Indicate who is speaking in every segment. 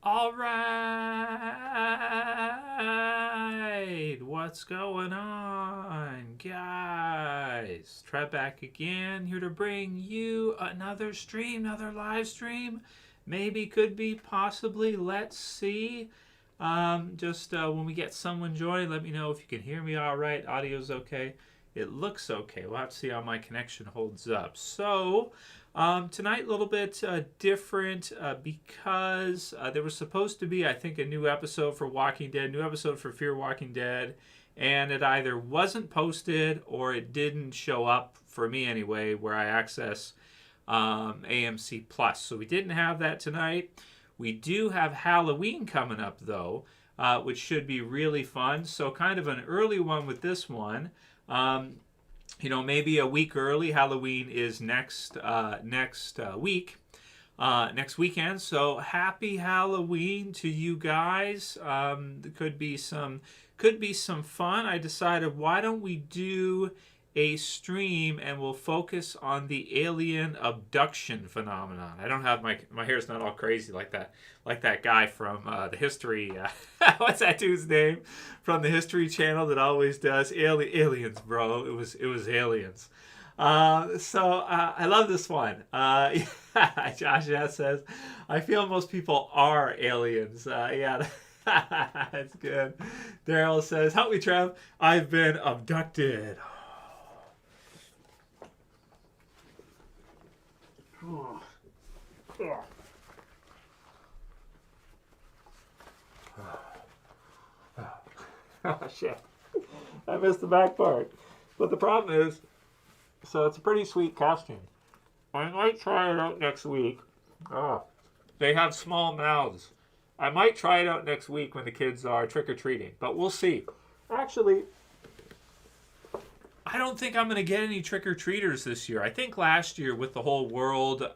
Speaker 1: All right, what's going on, guys? Trev back again, here to bring you another stream, another live stream. Maybe, could be, possibly. Let's see. Just when we get someone joined, let me know if you can hear me all right. Audio's okay. It looks okay. We'll have to see how my connection holds up. So, tonight, a little bit different because there was supposed to be, I think, a new episode for Walking Dead, new episode for Fear Walking Dead, and it either wasn't posted or it didn't show up, for me anyway, where I access AMC Plus. So we didn't have that tonight. We do have Halloween coming up, though, which should be really fun. So kind of an early one with this one. Maybe a week early. Halloween is next week, next weekend. So happy Halloween to you guys. Could be some fun. I decided, why don't we do a stream and we'll focus on the alien abduction phenomenon. I don't have my hair's not all crazy like that guy from the history. What's that dude's name from the History Channel that always does aliens, bro? It was aliens. I love this one. Josh S says, I feel most people are aliens. Yeah. That's good. Daryl says, help me, Trev. I've been abducted. Oh shit. I missed the back part. But the problem is, so it's a pretty sweet costume. I might try it out next week. Oh, they have small mouths. I might try it out next week when the kids are trick-or-treating, but we'll see. Actually, I don't think I'm going to get any trick-or-treaters this year. I think last year with the whole world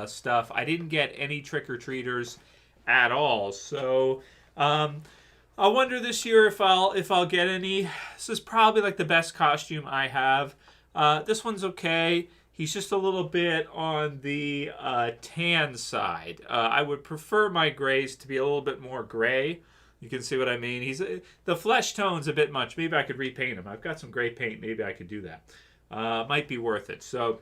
Speaker 1: stuff, I didn't get any trick-or-treaters at all. So I wonder this year if I'll get any. This is probably like the best costume I have. This one's okay. He's just a little bit on the tan side. I would prefer my grays to be a little bit more gray. You can see what I mean. The flesh tone's a bit much. Maybe I could repaint him. I've got some gray paint. Maybe I could do that. Might be worth it. So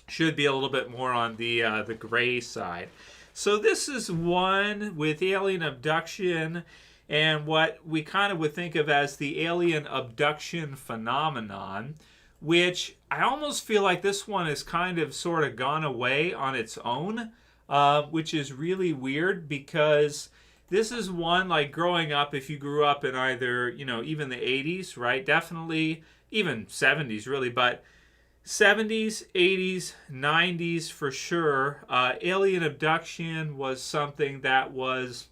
Speaker 1: should be a little bit more on the gray side. So this is one with alien abduction and what we kind of would think of as the alien abduction phenomenon, which I almost feel like this one has kind of sort of gone away on its own, which is really weird because this is one, like, growing up, if you grew up in either, even the 80s, right? Definitely, even 70s, really, but 70s, 80s, 90s for sure. Alien abduction was something that was,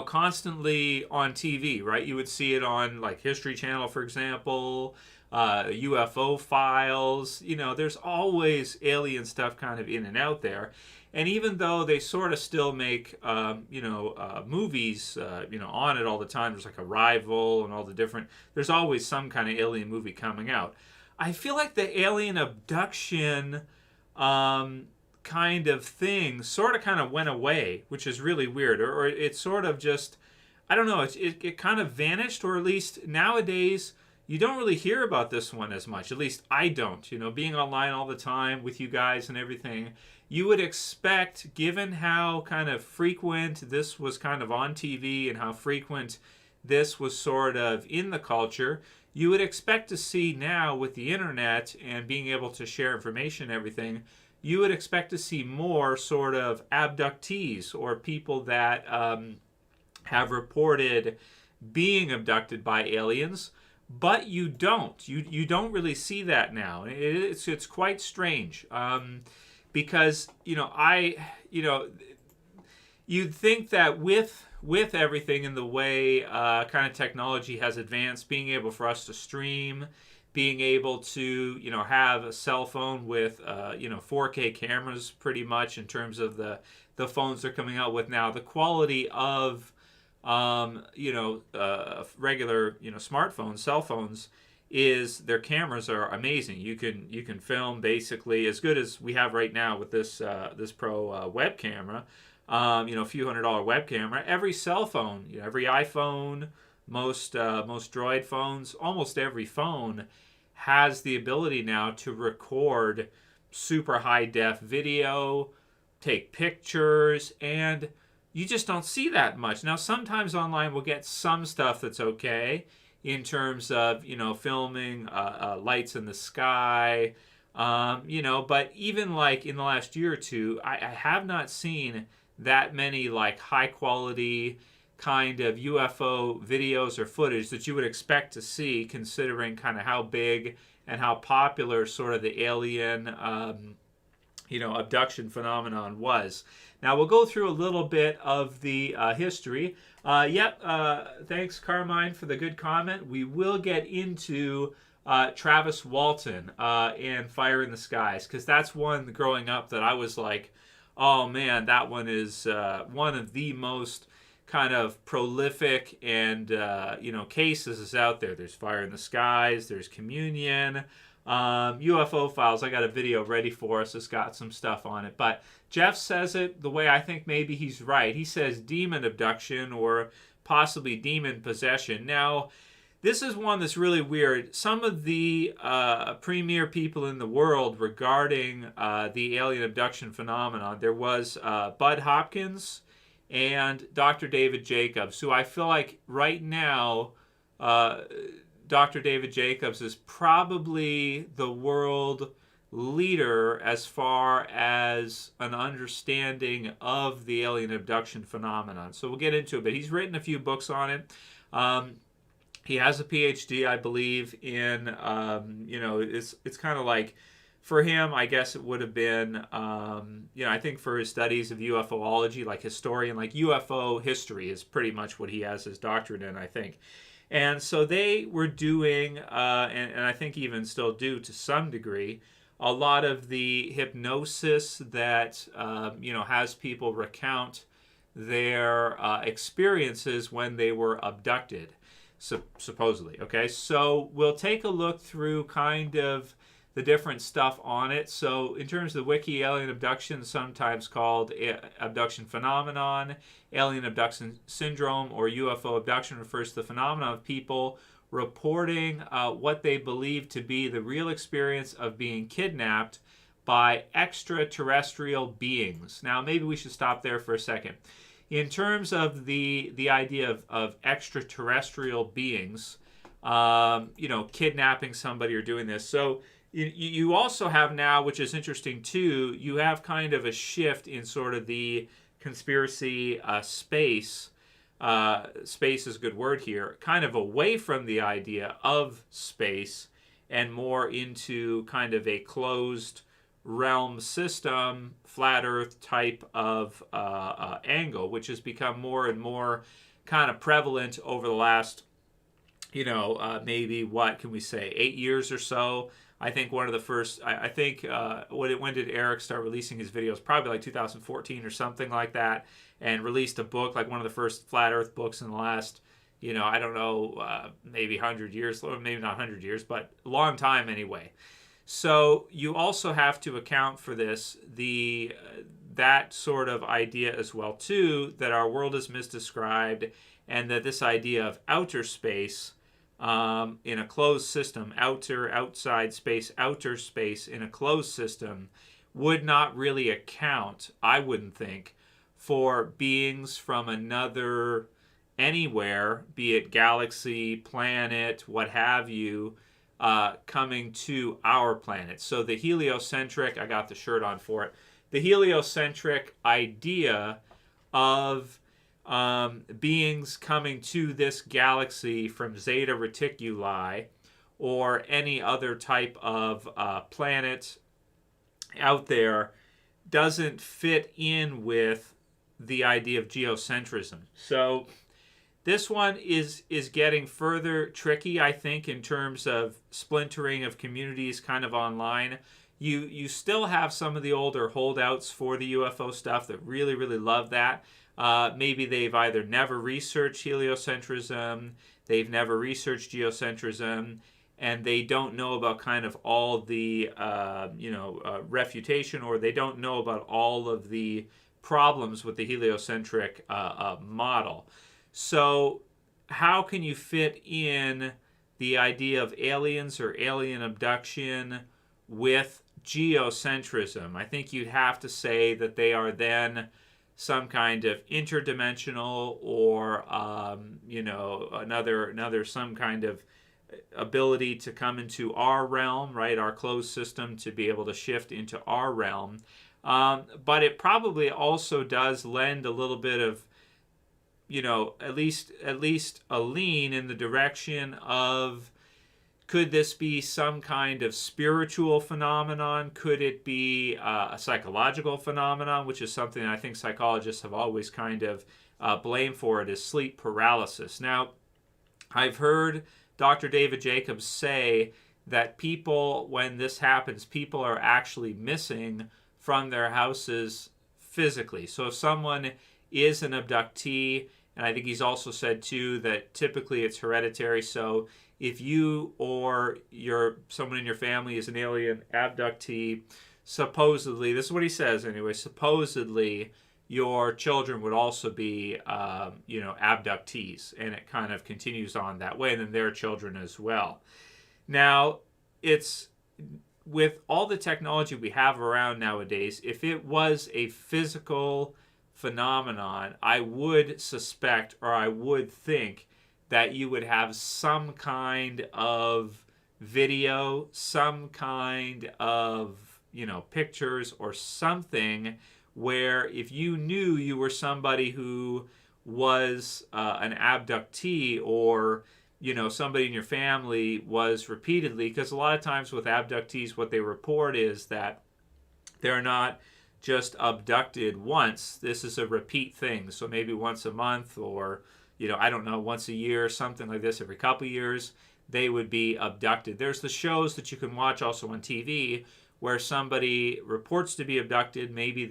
Speaker 1: constantly on TV, right? You would see it on, like, History Channel, for example, UFO files. There's always alien stuff kind of in and out there. And even though they sort of still make, movies, on it all the time, there's like Arrival and all the different, there's always some kind of alien movie coming out. I feel like the alien abduction kind of thing sort of kind of went away, which is really weird. Or it sort of just, I don't know, it kind of vanished, or at least nowadays, you don't really hear about this one as much. At least I don't. Being online all the time with you guys and everything, you would expect, given how kind of frequent this was kind of on TV and how frequent this was sort of in the culture, you would expect to see now with the internet and being able to share information and everything, you would expect to see more sort of abductees or people that have reported being abducted by aliens. But you don't. You don't really see that now. It's quite strange. Because you'd think that with everything in the way kind of technology has advanced, being able for us to stream, being able to have a cell phone with 4K cameras pretty much in terms of the phones they're coming out with now, the quality of regular smartphones, cell phones, is their cameras are amazing. You can film basically as good as we have right now with this Pro web camera. a few $100 web camera. Every cell phone, every iPhone, most Droid phones, almost every phone has the ability now to record super high def video, take pictures, and you just don't see that much. Now, sometimes online we'll get some stuff that's okay in terms of, filming lights in the sky, but even like in the last year or two, I have not seen that many like high quality kind of UFO videos or footage that you would expect to see, considering kind of how big and how popular sort of the alien abduction phenomenon was. Now we'll go through a little bit of the history. Thanks Carmine for the good comment. We will get into Travis Walton and Fire in the Skies, because that's one growing up that I was like, oh man, that one is one of the most kind of prolific and cases is out there. There's Fire in the Skies, there's Communion, UFO Files. I got a video ready for us. It's got some stuff on it. But Jeff says it the way I think maybe he's right. He says demon abduction or possibly demon possession. Now, this is one that's really weird. Some of the premier people in the world regarding the alien abduction phenomenon, there was Bud Hopkins and Dr. David Jacobs, who I feel like right now Dr. David Jacobs is probably the world leader as far as an understanding of the alien abduction phenomenon. So we'll get into it, but he's written a few books on it. He has a PhD, I believe, in, it's kind of like, for him, I guess it would have been, I think for his studies of UFOlogy, like historian, like UFO history is pretty much what he has his doctorate in, I think. And so they were doing, and I think even still do to some degree, a lot of the hypnosis that, has people recount their experiences when they were abducted, supposedly. Okay, so we'll take a look through kind of the different stuff on it. So in terms of the wiki, alien abduction, sometimes called abduction phenomenon, alien abduction syndrome, or UFO abduction, refers to the phenomenon of people reporting what they believe to be the real experience of being kidnapped by extraterrestrial beings. Now, maybe we should stop there for a second. In terms of the idea of extraterrestrial beings, kidnapping somebody or doing this. So you also have now, which is interesting too, you have kind of a shift in sort of the conspiracy space. Space is a good word here, kind of away from the idea of space and more into kind of a closed realm system, flat earth type of angle, which has become more and more kind of prevalent over the last, maybe what can we say, 8 years or so. I think one of the first, when did Eric start releasing his videos? Probably like 2014 or something like that, and released a book, like one of the first flat earth books in the last, I don't know, maybe 100 years, or maybe not 100 years, but a long time anyway. So you also have to account for this, that sort of idea as well too, that our world is misdescribed, and that this idea of outer space in a closed system, outside space, outer space in a closed system, would not really account, I wouldn't think, for beings from another anywhere, be it galaxy, planet, what have you, coming to our planet. So the heliocentric, I got the shirt on for it, the heliocentric idea of beings coming to this galaxy from Zeta Reticuli or any other type of planet out there doesn't fit in with the idea of geocentrism. So this one is getting further tricky, I think, in terms of splintering of communities kind of online. You still have some of the older holdouts for the UFO stuff that really, really love that. Maybe they've either never researched heliocentrism, they've never researched geocentrism, and they don't know about kind of all the refutation, or they don't know about all of the problems with the heliocentric model. So how can you fit in the idea of aliens or alien abduction with geocentrism? I think you'd have to say that they are then some kind of interdimensional, or another some kind of ability to come into our realm, right, our closed system, to be able to shift into our realm. But it probably also does lend a little bit of, at least a lean in the direction of, could this be some kind of spiritual phenomenon? Could it be a psychological phenomenon, which is something I think psychologists have always kind of blamed for it, is sleep paralysis. Now, I've heard Dr. David Jacobs say that people, when this happens, people are actually missing from their houses physically. So if someone is an abductee, and I think he's also said too that typically it's hereditary, so if you or someone in your family is an alien abductee, supposedly, this is what he says anyway, supposedly your children would also be, abductees, and it kind of continues on that way, and then their children as well. Now, it's with all the technology we have around nowadays, if it was a physical phenomenon, I would suspect, or I would think, that you would have some kind of video, some kind of, pictures or something, where if you knew you were somebody who was an abductee, or somebody in your family was repeatedly, because a lot of times with abductees, what they report is that they're not just abducted once. This is a repeat thing. So maybe once a month, or once a year, something like this, every couple of years, they would be abducted. There's the shows that you can watch also on TV where somebody reports to be abducted. Maybe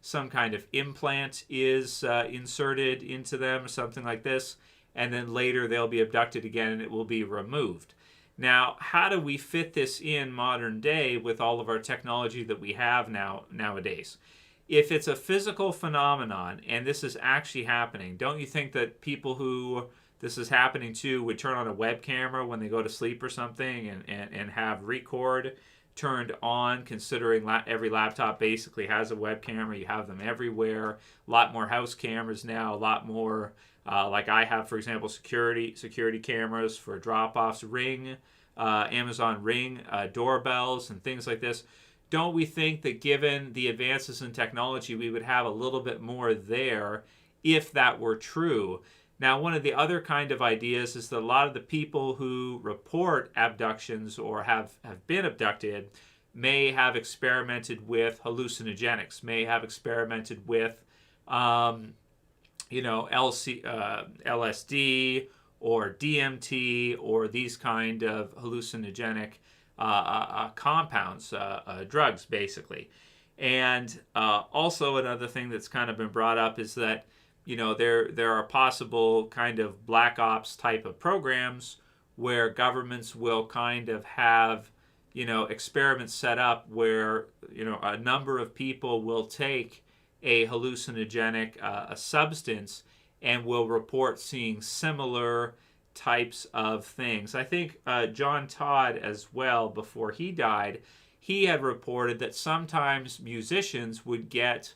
Speaker 1: some kind of implant is inserted into them, something like this, and then later they'll be abducted again and it will be removed. Now, how do we fit this in modern day with all of our technology that we have nowadays? If it's a physical phenomenon and this is actually happening, don't you think that people who this is happening to would turn on a web camera when they go to sleep or something, and have record turned on, considering every laptop basically has a web camera? You have them everywhere. A lot more house cameras now, a lot more, like I have, for example, security cameras for drop-offs, Amazon Ring doorbells and things like this. Don't we think that given the advances in technology, we would have a little bit more there if that were true? Now, one of the other kind of ideas is that a lot of the people who report abductions or have been abducted may have experimented with hallucinogenics, may have experimented with, LSD or DMT or these kind of hallucinogenic compounds, drugs, basically. And also another thing that's kind of been brought up is that there are possible kind of black ops type of programs where governments will kind of have experiments set up where a number of people will take a hallucinogenic a substance and will report seeing similar types of things. I think John Todd as well, before he died, he had reported that sometimes musicians would get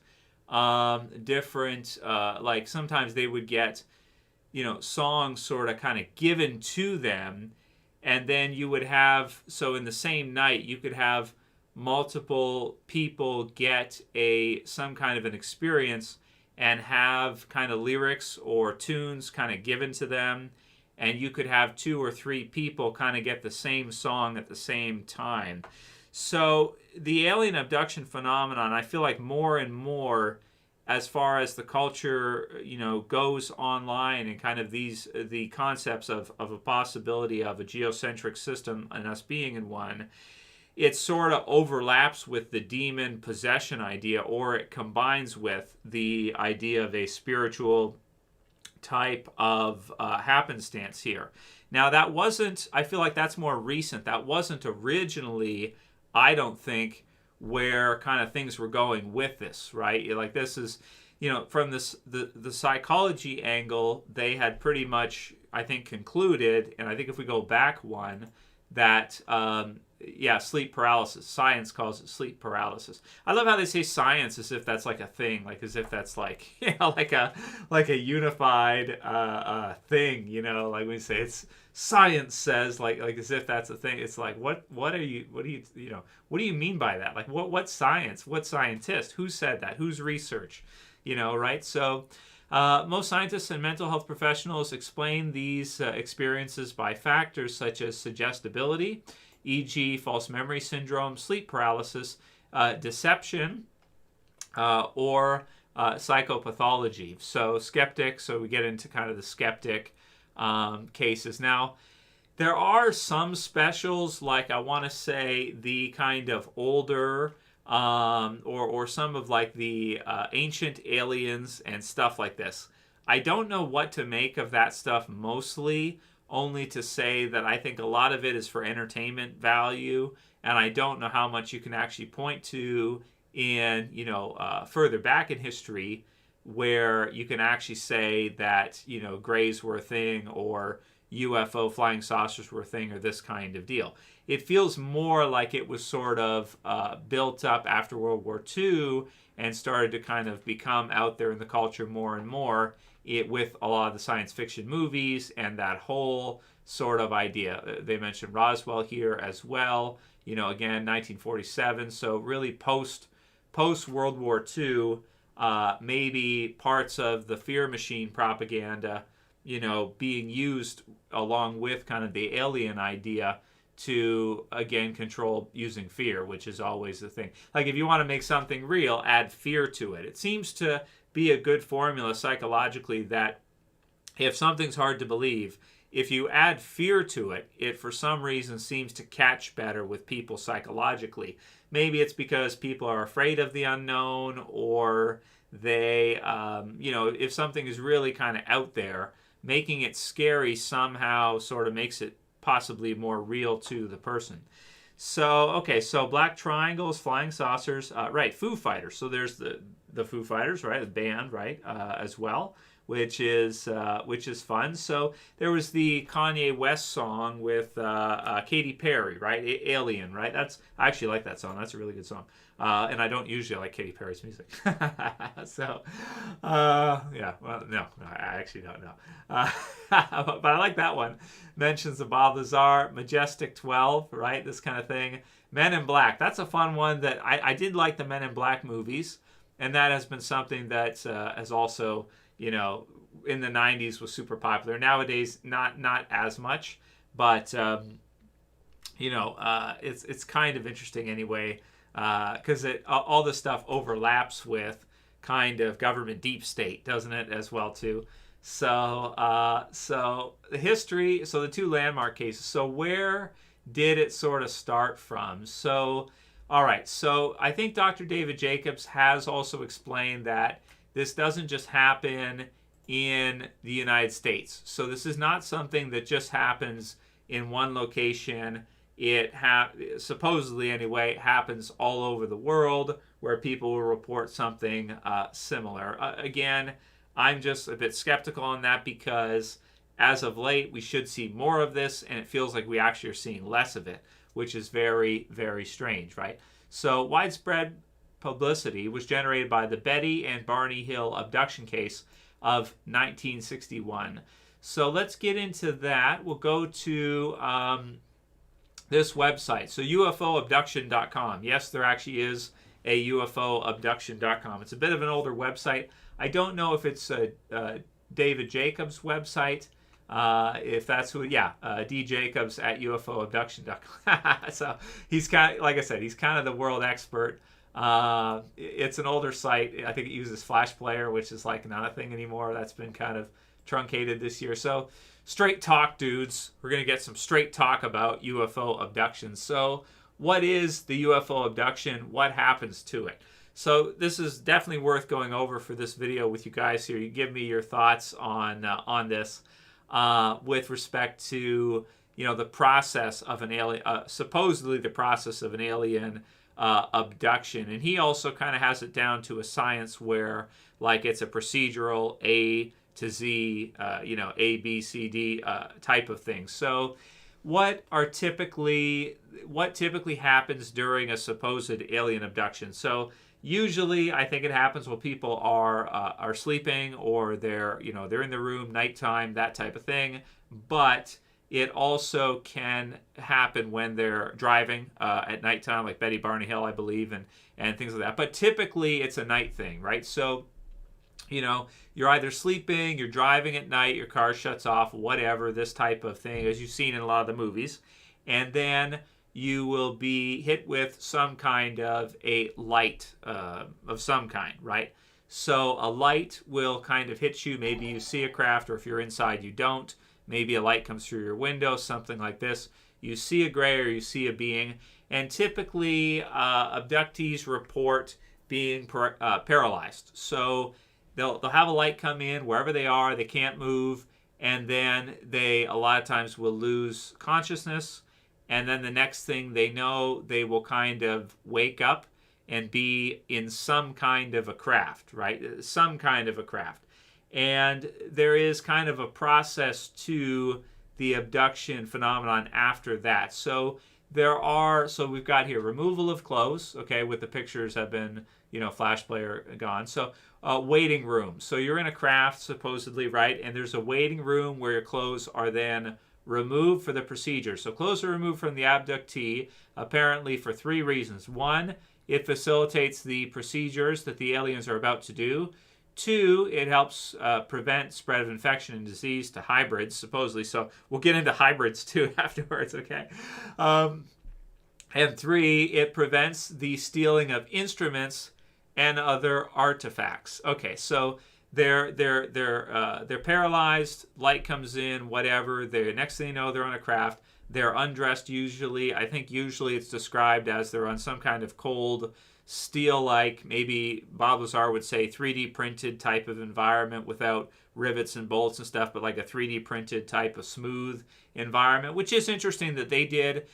Speaker 1: different, like sometimes they would get, songs sort of kind of given to them, and then you would have, so in the same night, you could have multiple people get some kind of an experience and have kind of lyrics or tunes kind of given to them, and you could have 2 or 3 people kind of get the same song at the same time. So the alien abduction phenomenon, I feel like more and more, as far as the culture, goes online, and kind of the concepts of a possibility of a geocentric system and us being in one, it sort of overlaps with the demon possession idea, or it combines with the idea of a spiritual type of happenstance here. Now, that wasn't, I feel like that's more recent. That wasn't originally, I don't think, where kind of things were going with this, right? Like, this is, from the psychology angle, they had pretty much, I think, concluded, and I think if we go back one, that sleep paralysis. Science calls it sleep paralysis. I love how they say science as if that's like a thing, like as if that's like like a unified thing. Like we say it's science says, like as if that's a thing. It's like what do you mean by that? Like what science? What scientist? Who said that? Whose research? Right? So. Most scientists and mental health professionals explain these experiences by factors such as suggestibility, e.g. false memory syndrome, sleep paralysis, deception, or psychopathology. So we get into kind of the skeptic cases. Now, there are some specials, like I want to say the kind of older or some of like the ancient aliens and stuff like this. I don't know what to make of that stuff, mostly only to say that I think a lot of it is for entertainment value, and I don't know how much you can actually point to in further back in history where you can actually say that grays were a thing or UFO flying saucers were a thing or this kind of deal. It feels more like it was sort of built up after World War II and started to kind of become out there in the culture more and more with a lot of the science fiction movies and that whole sort of idea. They mentioned Roswell here as well, again, 1947. So really post World War II, maybe parts of the fear machine propaganda, being used along with kind of the alien idea to, again, control using fear, which is always the thing. Like, if you want to make something real, add fear to it. It seems to be a good formula psychologically that if something's hard to believe, if you add fear to it, it for some reason seems to catch better with people psychologically. Maybe it's because people are afraid of the unknown, or they, if something is really kind of out there, making it scary somehow sort of makes it possibly more real to the person. So Black Triangles, flying saucers, right, Foo Fighters. So there's the Foo Fighters, right, the band, right, as well, which is fun. So there was the Kanye West song with Katy Perry, right, Alien, right? I actually like that song. That's a really good song. And I don't usually like Katy Perry's music. So, no, I actually don't know. But I like that one. Mentions the Bob Lazar, Majestic 12, right? This kind of thing. Men in Black. That's a fun one that I did like the Men in Black movies. And that has been something that has also, in the 90s was super popular. Nowadays, not as much. But, it's kind of interesting anyway. Because all this stuff overlaps with kind of government deep state, doesn't it, as well too? So the history, so the two landmark cases. So where did it sort of start from? So, all right. So I think Dr. David Jacobs has also explained that this doesn't just happen in the United States. So this is not something that just happens in one location. It supposedly anyway happens all over the world where people will report something similar. Again, I'm just a bit skeptical on that because as of late we should see more of this, and it feels like we actually are seeing less of it, which is very, very strange, right? So widespread publicity was generated by the Betty and Barney Hill abduction case of 1961. So let's get into that. We'll go to this website. So ufoabduction.com. Yes, there actually is a ufoabduction.com. It's a bit of an older website. I don't know if it's David Jacobs' website. If that's who, D. Jacobs at ufoabduction.com. So he's kind of, like I said, he's kind of the world expert. It's an older site. I think it uses Flash Player, which is like not a thing anymore. That's been kind of truncated this year. So straight talk, dudes. We're going to get some straight talk about UFO abductions. So what is the UFO abduction? What happens to it? So this is definitely worth going over for this video with you guys here. You give me your thoughts on this with respect to the process of an alien, supposedly the process of an alien abduction, and he also kind of has it down to a science where like it's a procedural A to Z, A, B, C, D type of thing. So what typically happens during a supposed alien abduction? So usually I think it happens when people are sleeping, or they're in the room, nighttime, that type of thing. But it also can happen when they're driving at nighttime, like Betty Barney Hill, I believe, and things like that. But typically it's a night thing, right? So you're either sleeping, you're driving at night, your car shuts off, whatever, this type of thing, as you've seen in a lot of the movies. And then you will be hit with some kind of a light of some kind, right? So a light will kind of hit you. Maybe you see a craft, or if you're inside, you don't. Maybe a light comes through your window, something like this. You see a gray, or you see a being. And typically, abductees report being paralyzed. So they'll have a light come in wherever they are. They can't move. And then they, a lot of times, will lose consciousness. And then the next thing they know, they will kind of wake up and be in some kind of a craft, right? Some kind of a craft. And there is kind of a process to the abduction phenomenon after that. So we've got here removal of clothes, okay, with the pictures have been, flash player gone. So waiting room. So you're in a craft, supposedly, right? And there's a waiting room where your clothes are then removed for the procedure. So clothes are removed from the abductee, apparently for 3 reasons. 1, it facilitates the procedures that the aliens are about to do. 2, it helps prevent spread of infection and disease to hybrids, supposedly. So we'll get into hybrids too afterwards, okay? And 3, it prevents the stealing of instruments and other artifacts. Okay, so they're paralyzed. Light comes in, whatever. Next thing you know, they're on a craft. They're undressed usually. I think usually it's described as they're on some kind of cold steel-like, maybe Bob Lazar would say 3D printed type of environment without rivets and bolts and stuff, but like a 3D printed type of smooth environment, which is interesting that they did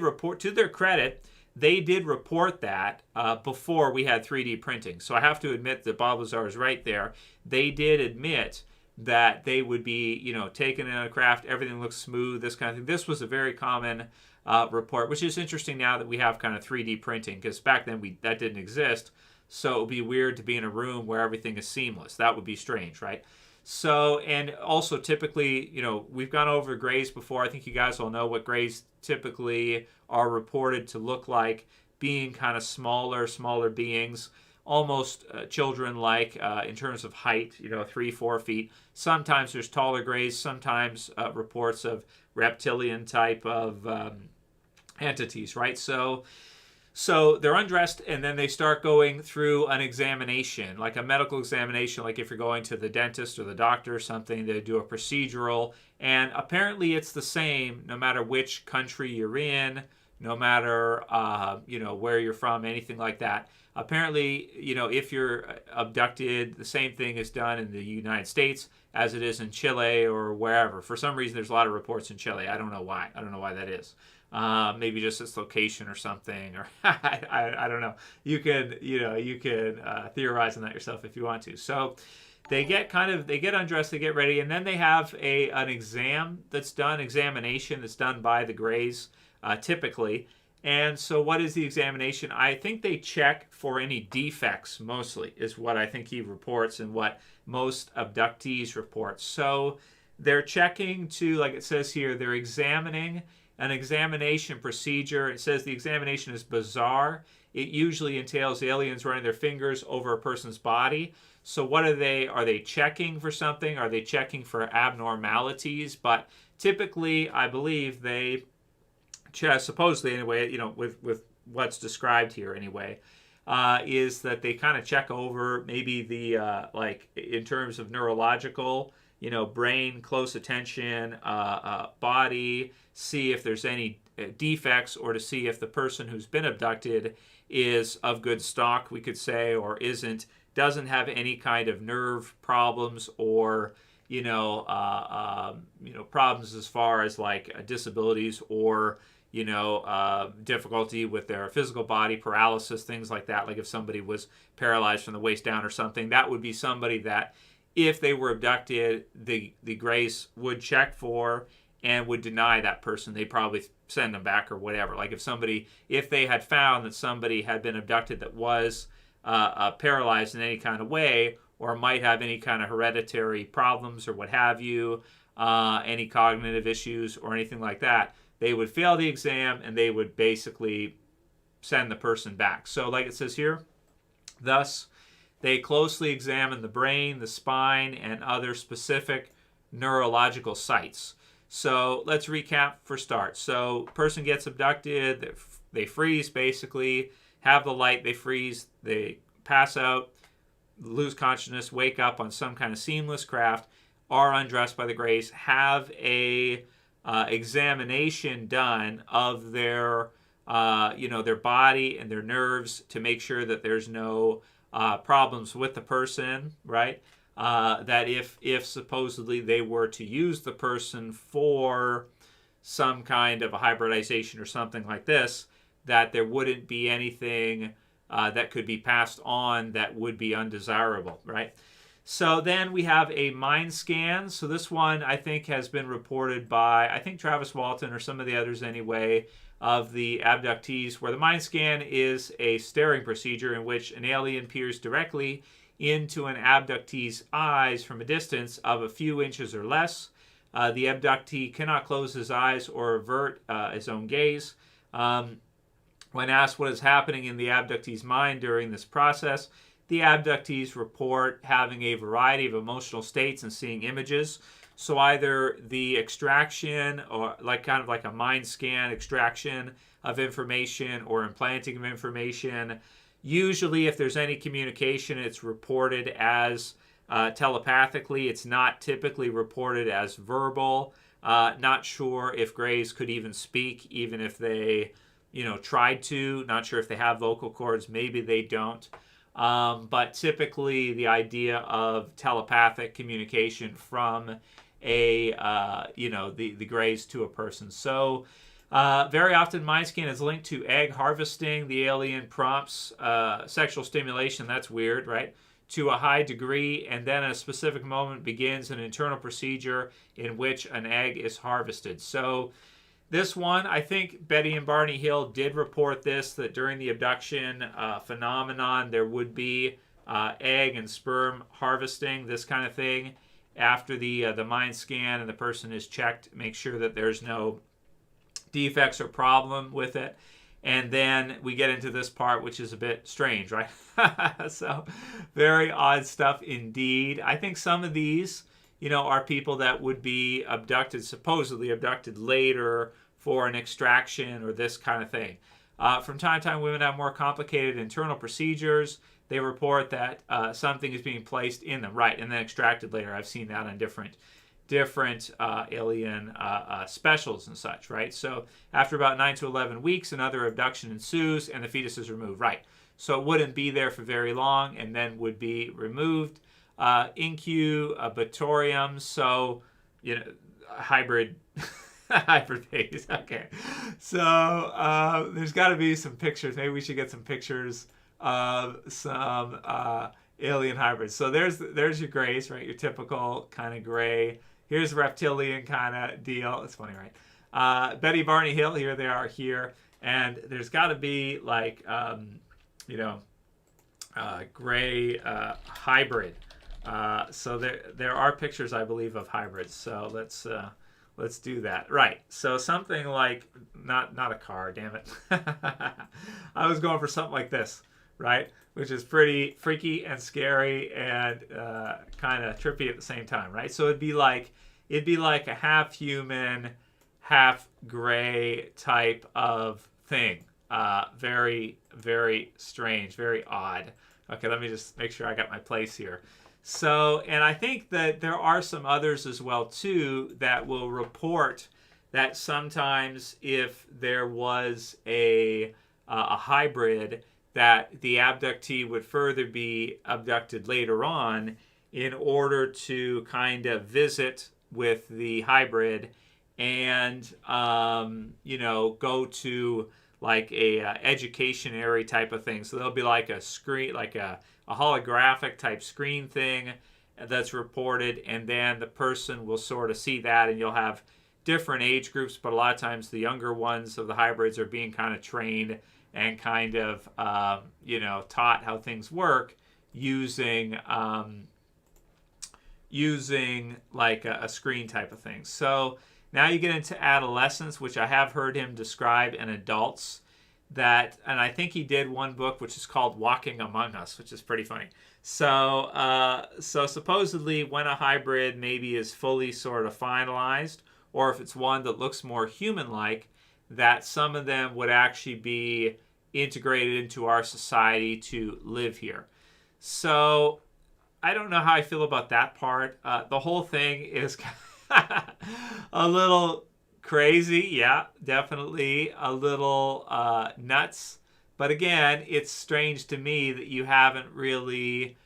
Speaker 1: report, to their credit, they did report that before we had 3D printing. So I have to admit that Bob Lazar is right there. They did admit that they would be, taken in a craft, everything looks smooth, this kind of thing. This was a very common report, which is interesting now that we have kind of 3D printing, because back then that didn't exist. So it would be weird to be in a room where everything is seamless. That would be strange, right? So, and also typically, we've gone over grays before. I think you guys all know what grays typically are reported to look like, being kind of smaller beings, almost children-like in terms of height, 3-4 feet. Sometimes there's taller grays, sometimes reports of reptilian type of entities, right? So they're undressed, and then they start going through an examination, like a medical examination, like if you're going to the dentist or the doctor or something, they do a procedural, and apparently it's the same no matter which country you're in, no matter, where you're from, anything like that. Apparently, if you're abducted, the same thing is done in the United States as it is in Chile or wherever. For some reason, there's a lot of reports in Chile. I don't know why. I don't know why that is. Maybe just its location or something, or I don't know. You could theorize on that yourself if you want to. So they get undressed, they get ready, and then they have an examination that's done by the Greys, typically. And so what is the examination? I think they check for any defects, mostly, is what I think he reports and what most abductees report. So they're checking to, like it says here, they're examining an examination procedure. It says the examination is bizarre. It usually entails aliens running their fingers over a person's body. So what are they checking for something? Are they checking for abnormalities? But typically, I believe they supposedly anyway, with what's described here anyway, is that they kind of check over maybe the like in terms of neurological, brain, close attention, body, see if there's any defects, or to see if the person who's been abducted is of good stock, we could say, or doesn't have any kind of nerve problems or problems as far as like disabilities or difficulty with their physical body, paralysis, things like that. Like if somebody was paralyzed from the waist down or something, that would be somebody that if they were abducted, the Greys would check for and would deny that person. They'd probably send them back or whatever. Like if they had found that somebody had been abducted that was paralyzed in any kind of way or might have any kind of hereditary problems or what have you, any cognitive issues or anything like that, they would fail the exam and they would basically send the person back. So like it says here, thus, they closely examine the brain, the spine, and other specific neurological sites. So let's recap for start. So person gets abducted, they freeze basically, have the light, they freeze, they pass out, lose consciousness, wake up on some kind of seamless craft, are undressed by the Greys, have a examination done of their their body and their nerves to make sure that there's no problems with the person, right? That if supposedly they were to use the person for some kind of a hybridization or something like this, that there wouldn't be anything that could be passed on that would be undesirable, right? So then we have a mind scan. So this one I think has been reported by, I think Travis Walton or some of the others anyway, of the abductees, where the mind scan is a staring procedure in which an alien peers directly into an abductee's eyes from a distance of a few inches or less. The abductee cannot close his eyes or avert his own gaze. When asked what is happening in the abductee's mind during this process, the abductees report having a variety of emotional states and seeing images. So either the extraction or kind of like a mind scan extraction of information or implanting of information. Usually if there's any communication, it's reported as telepathically. It's not typically reported as verbal. Not sure if Greys could even speak, even if they tried to. Not sure if they have vocal cords. Maybe they don't. But typically the idea of telepathic communication from the Greys to a person. So very often mind scan is linked to egg harvesting. The alien prompts sexual stimulation. That's weird, right? To a high degree, and then at a specific moment begins an internal procedure in which an egg is harvested. So this one, I think Betty and Barney Hill did report this, that during the abduction phenomenon, there would be egg and sperm harvesting, this kind of thing, after the mind scan and the person is checked, make sure that there's no defects or problem with it. And then we get into this part, which is a bit strange, right? So very odd stuff indeed. I think some of these, are people that would be abducted, supposedly abducted later for an extraction or this kind of thing. From time to time, women have more complicated internal procedures. They report that something is being placed in them, right, and then extracted later. I've seen that on different alien specials and such, right? So after about 9 to 11 weeks, another abduction ensues and the fetus is removed, right? So it wouldn't be there for very long and then would be removed. Incubatorium, so, hybrid babies. Okay. So there's got to be some pictures. Maybe we should get some pictures of some alien hybrids. So there's your Greys, right? Your typical kind of gray. Here's reptilian kind of deal. It's funny, right? Betty, Barney Hill, here they are here. And there's got to be like, gray hybrid. So there are pictures, I believe, of hybrids. So let's do that. Right. So something like, not a car, damn it. I was going for something like this, right? Which is pretty freaky and scary and kind of trippy at the same time, right? So it'd be like a half human, half gray type of thing. Very, very strange, very odd. Okay, let me just make sure I got my place here. So, and I think that there are some others as well too that will report that sometimes if there was a hybrid, that the abductee would further be abducted later on in order to kind of visit with the hybrid and go to like a education area type of thing. So there'll be like a screen, like a holographic type screen thing that's reported, and then the person will sort of see that, and you'll have different age groups, but a lot of times the younger ones of the hybrids are being kind of trained and kind of taught how things work using like a screen type of thing. So now you get into adolescence, which I have heard him describe, and adults, and I think he did one book which is called Walking Among Us, which is pretty funny. So supposedly when a hybrid maybe is fully sort of finalized, or if it's one that looks more human-like, that some of them would actually be integrated into our society to live here. So I don't know how I feel about that part. The whole thing is a little crazy. Yeah, definitely a little nuts. But again, it's strange to me that you haven't really,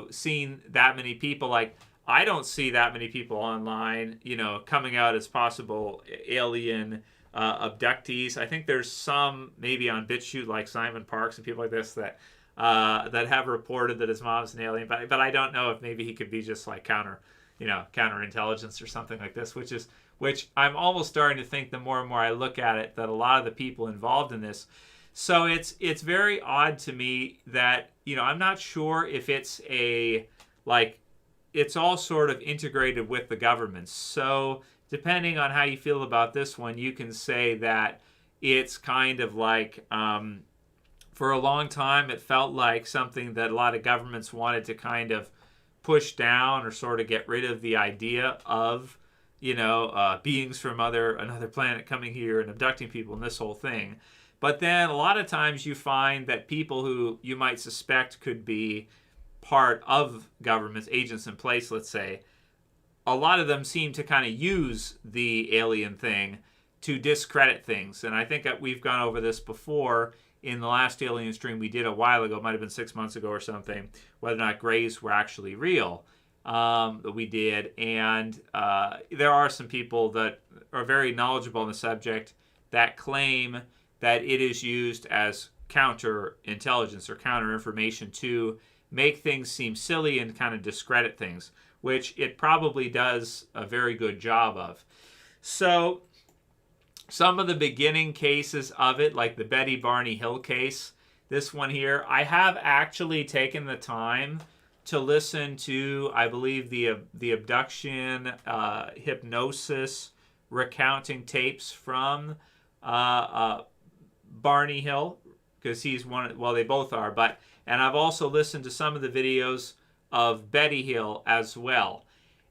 Speaker 1: seen that many people. Like, I don't see that many people online, coming out as possible alien abductees. I think there's some maybe on BitChute, like Simon Parks and people like this, that have reported that his mom's an alien. But I don't know if maybe he could be just like counterintelligence or something like this, which I'm almost starting to think the more and more I look at it, that a lot of the people involved in this. So it's very odd to me that, I'm not sure if it's it's all sort of integrated with the government. So depending on how you feel about this one, you can say that it's kind of like, for a long time, it felt like something that a lot of governments wanted to kind of push down or sort of get rid of the idea of, beings from another planet coming here and abducting people and this whole thing. But then a lot of times you find that people who you might suspect could be part of government's agents in place, let's say, a lot of them seem to kind of use the alien thing to discredit things. And I think that we've gone over this before in the last alien stream we did a while ago, it might have been 6 months ago or something, whether or not grays were actually real, that we did. And there are some people that are very knowledgeable on the subject that claim that it is used as counterintelligence or counterinformation to make things seem silly and kind of discredit things, which it probably does a very good job of. So some of the beginning cases of it, like the Betty Barney Hill case, this one here, I have actually taken the time to listen to, I believe, the abduction hypnosis recounting tapes from Barney Hill, because he's one, well, they both are, and I've also listened to some of the videos of Betty Hill as well.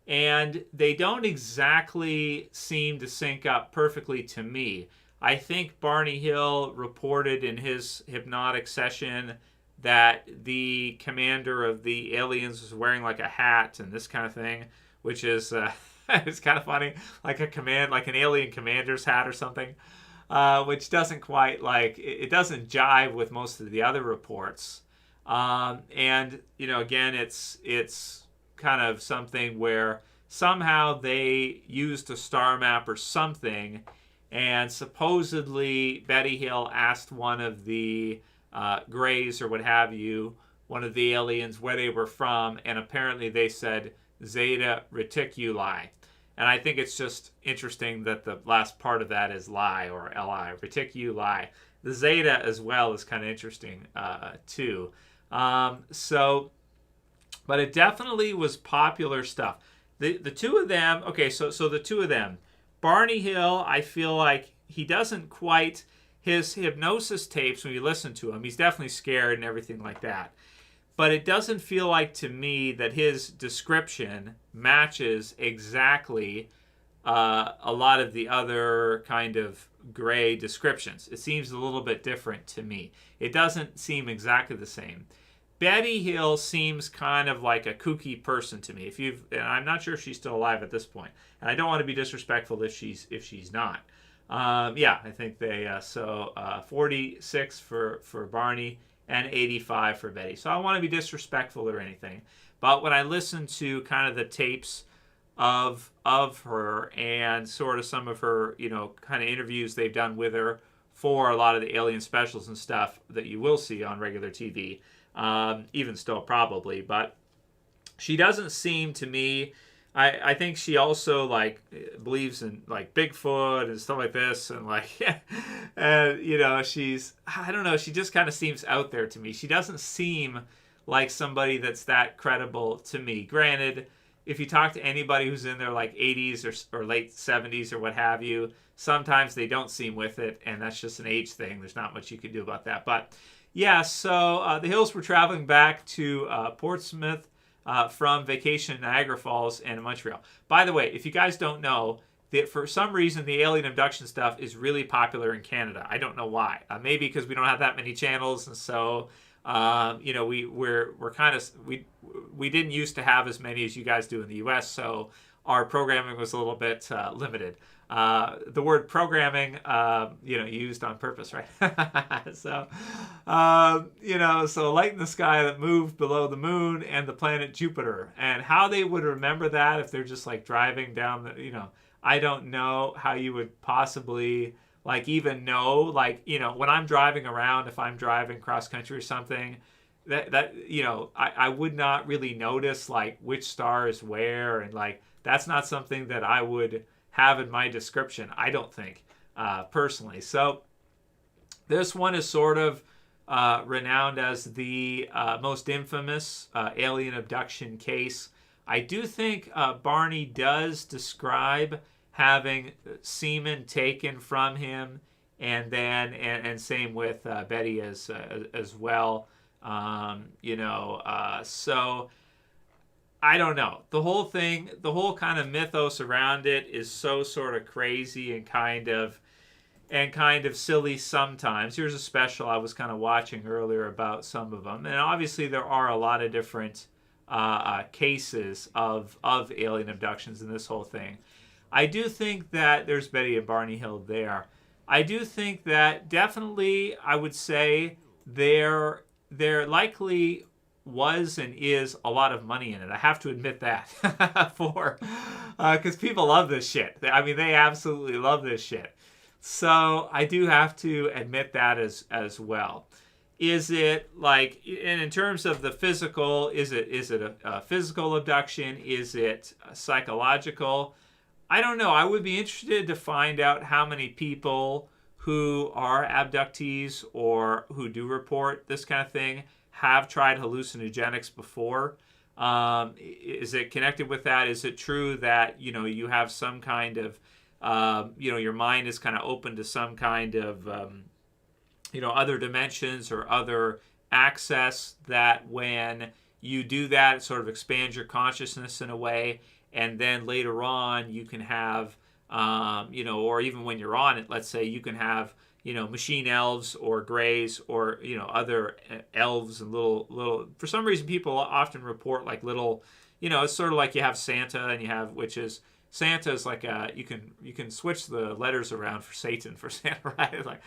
Speaker 1: And they don't exactly seem to sync up perfectly to me. I think Barney Hill reported in his hypnotic session that the commander of the aliens was wearing like a hat and this kind of thing, which is it's kind of funny, like an alien commander's hat or something, which doesn't quite it doesn't jive with most of the other reports. And again, it's kind of something where somehow they used a star map or something, and supposedly Betty Hill asked one of the Greys or what have you, one of the aliens, where they were from, and apparently they said Zeta Reticuli. And I think it's just interesting that the last part of that is lie, or Li, Reticuli. The Zeta as well is kind of interesting too. But it definitely was popular stuff. The two of them, okay, so the two of them, Barney Hill, I feel like he doesn't quite, his hypnosis tapes, when you listen to him, he's definitely scared and everything like that. But it doesn't feel like to me that his description matches exactly a lot of the other kind of gray descriptions. It seems a little bit different to me. It doesn't seem exactly the same. Betty Hill seems kind of like a kooky person to me. And I'm not sure if she's still alive at this point, and I don't want to be disrespectful if she's not. Yeah, I think they 46 for Barney and 85 for Betty. So I don't want to be disrespectful or anything, but when I listen to kind of the tapes of her and sort of some of her, kind of interviews they've done with her for a lot of the Alien specials and stuff that you will see on regular TV, even still probably, but she doesn't seem to me. I think she also like believes in like Bigfoot and stuff like this, and like and she's, I don't know, she just kind of seems out there to me. She doesn't seem like somebody that's that credible to me. Granted, if you talk to anybody who's in their like 80s or late 70s or what have you, sometimes they don't seem with it, and that's just an age thing. There's not much you can do about that. But yeah, so the Hills were traveling back to Portsmouth from vacation in Niagara Falls and Montreal. By the way, if you guys don't know, that for some reason the alien abduction stuff is really popular in Canada. I don't know why. Maybe because we don't have that many channels, and so we're kind of we didn't used to have as many as you guys do in the U.S. So our programming was a little bit limited. The word programming, used on purpose, right? So, so light in the sky that moved below the moon and the planet Jupiter. And how they would remember that if they're just like driving down I don't know how you would possibly like even know, like, when I'm driving around, if I'm driving cross country or something, that I would not really notice like which star is where, and like that's not something that I would have in my description, I don't think, personally. So this one is sort of renowned as the most infamous alien abduction case. I do think Barney does describe having semen taken from him, and then and same with Betty as well. So I don't know. The whole thing, the whole kind of mythos around it is so sort of crazy and kind of silly sometimes. Here's a special I was kind of watching earlier about some of them, and obviously there are a lot of different cases of alien abductions in this whole thing. I do think that there's Betty and Barney Hill there. I do think that definitely I would say there likely was and is a lot of money in it. I have to admit that because people love this shit. I mean, they absolutely love this shit. So I do have to admit that as well. Is it like, and in terms of the physical, is it a physical abduction? Is it psychological? I don't know. I would be interested to find out how many people who are abductees or who do report this kind of thing have tried hallucinogenics before. Is it connected with that? Is it true that, you have some kind of, your mind is kind of open to some kind of, other dimensions or other access, that when you do that, it sort of expands your consciousness in a way, and then later on you can have, or even when you're on it, let's say you can have, machine elves or grays or, other elves and little, for some reason people often report like little, it's sort of like you have Santa and you have witches. Santa is like you can switch the letters around for Satan for Santa, right? Like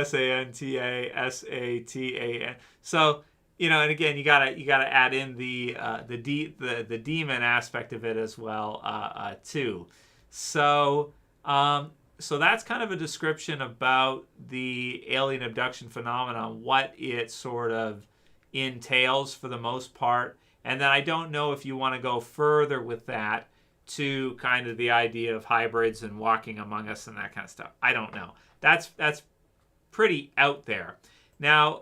Speaker 1: Santa, So, and again, you gotta add in the demon aspect of it as well too. So that's kind of a description about the alien abduction phenomenon, what it sort of entails for the most part. And then I don't know if you want to go further with that to kind of the idea of hybrids and walking among us and that kind of stuff. I don't know. That's pretty out there. Now,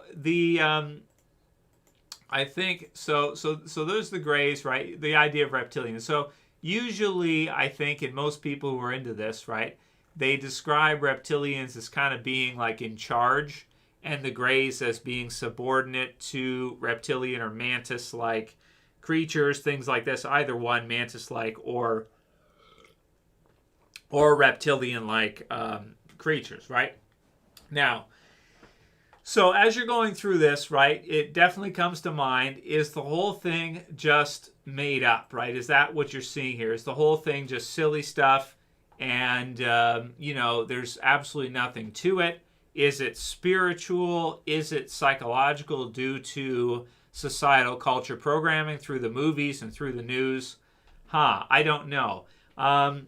Speaker 1: I think so there's the grays, right? The idea of reptilians. So usually I think in most people who are into this, right, they describe reptilians as kind of being like in charge, and the grays as being subordinate to reptilian or mantis-like creatures, things like this. Either one, mantis-like or reptilian-like creatures, right? Now, so as you're going through this, right, it definitely comes to mind, is the whole thing just made up, right? Is that what you're seeing here? Is the whole thing just silly stuff and there's absolutely nothing to it. Is it spiritual? Is it psychological due to societal culture programming through the movies and through the news? I don't know. I'll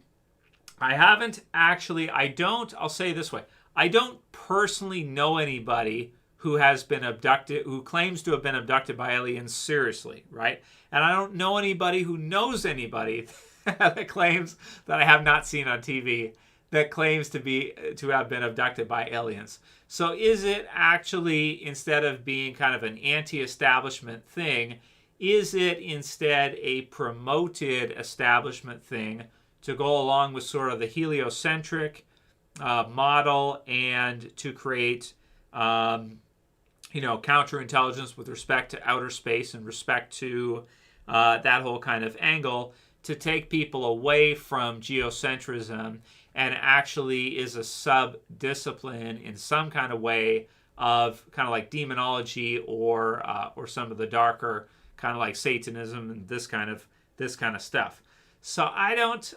Speaker 1: say it this way. I don't personally know anybody who has been abducted, who claims to have been abducted by aliens seriously, right? And I don't know anybody who knows anybody that claims, that I have not seen on TV, that claims to have been abducted by aliens. So is it actually, instead of being kind of an anti-establishment thing, is it instead a promoted establishment thing to go along with sort of the heliocentric model and to create counterintelligence with respect to outer space and respect to that whole kind of angle, to take people away from geocentrism and actually is a sub-discipline in some kind of way of kind of like demonology or some of the darker kind of like Satanism and this kind of stuff. So I don't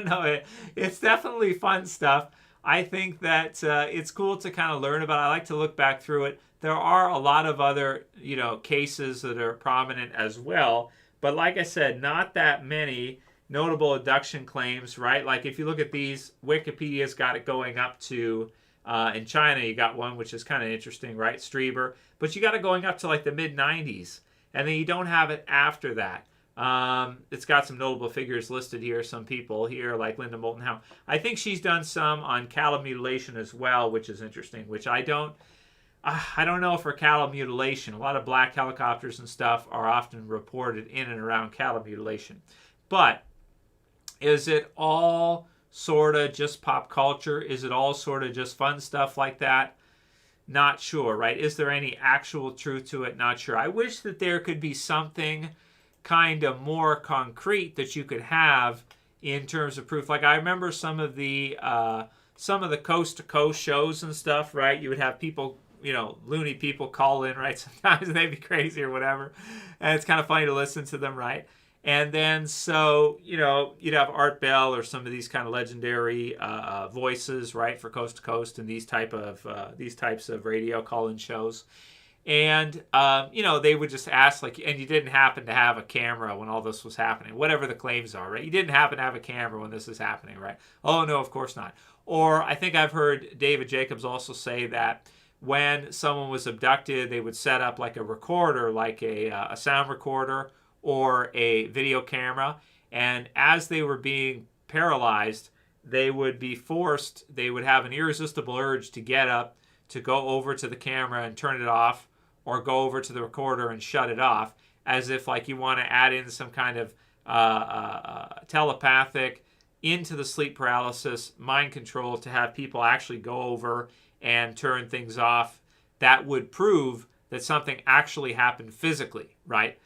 Speaker 1: know. It's definitely fun stuff. I think that it's cool to kind of learn about. I like to look back through it. There are a lot of other, cases that are prominent as well. But like I said, not that many notable abduction claims, right? Like if you look at these, Wikipedia's got it going up to, in China, you got one which is kind of interesting, right? Strieber. But you got it going up to like the mid-90s. And then you don't have it after that. It's got some notable figures listed here. Some people here, like Linda Moulton Howe. I think she's done some on cattle mutilation as well, which is interesting. Which I don't know for cattle mutilation. A lot of black helicopters and stuff are often reported in and around cattle mutilation. But is it all sort of just pop culture? Is it all sort of just fun stuff like that? Not sure, right? Is there any actual truth to it? Not sure. I wish that there could be something kind of more concrete that you could have in terms of proof. Like I remember some of the coast to coast shows and stuff, right? You would have people, loony people call in, right? Sometimes they'd be crazy or whatever. And it's kind of funny to listen to them, right? And then so, you'd have Art Bell or some of these kind of legendary voices, right, for coast to coast and these types of radio call-in shows. And, they would just ask, like, and you didn't happen to have a camera when all this was happening, whatever the claims are, right? You didn't happen to have a camera when this is happening, right? Oh, no, of course not. Or I think I've heard David Jacobs also say that when someone was abducted, they would set up like a recorder, like a sound recorder or a video camera. And as they were being paralyzed, they would have an irresistible urge to get up, to go over to the camera and turn it off, or go over to the recorder and shut it off, as if like you want to add in some kind of telepathic into the sleep paralysis mind control to have people actually go over and turn things off. That would prove that something actually happened physically, right?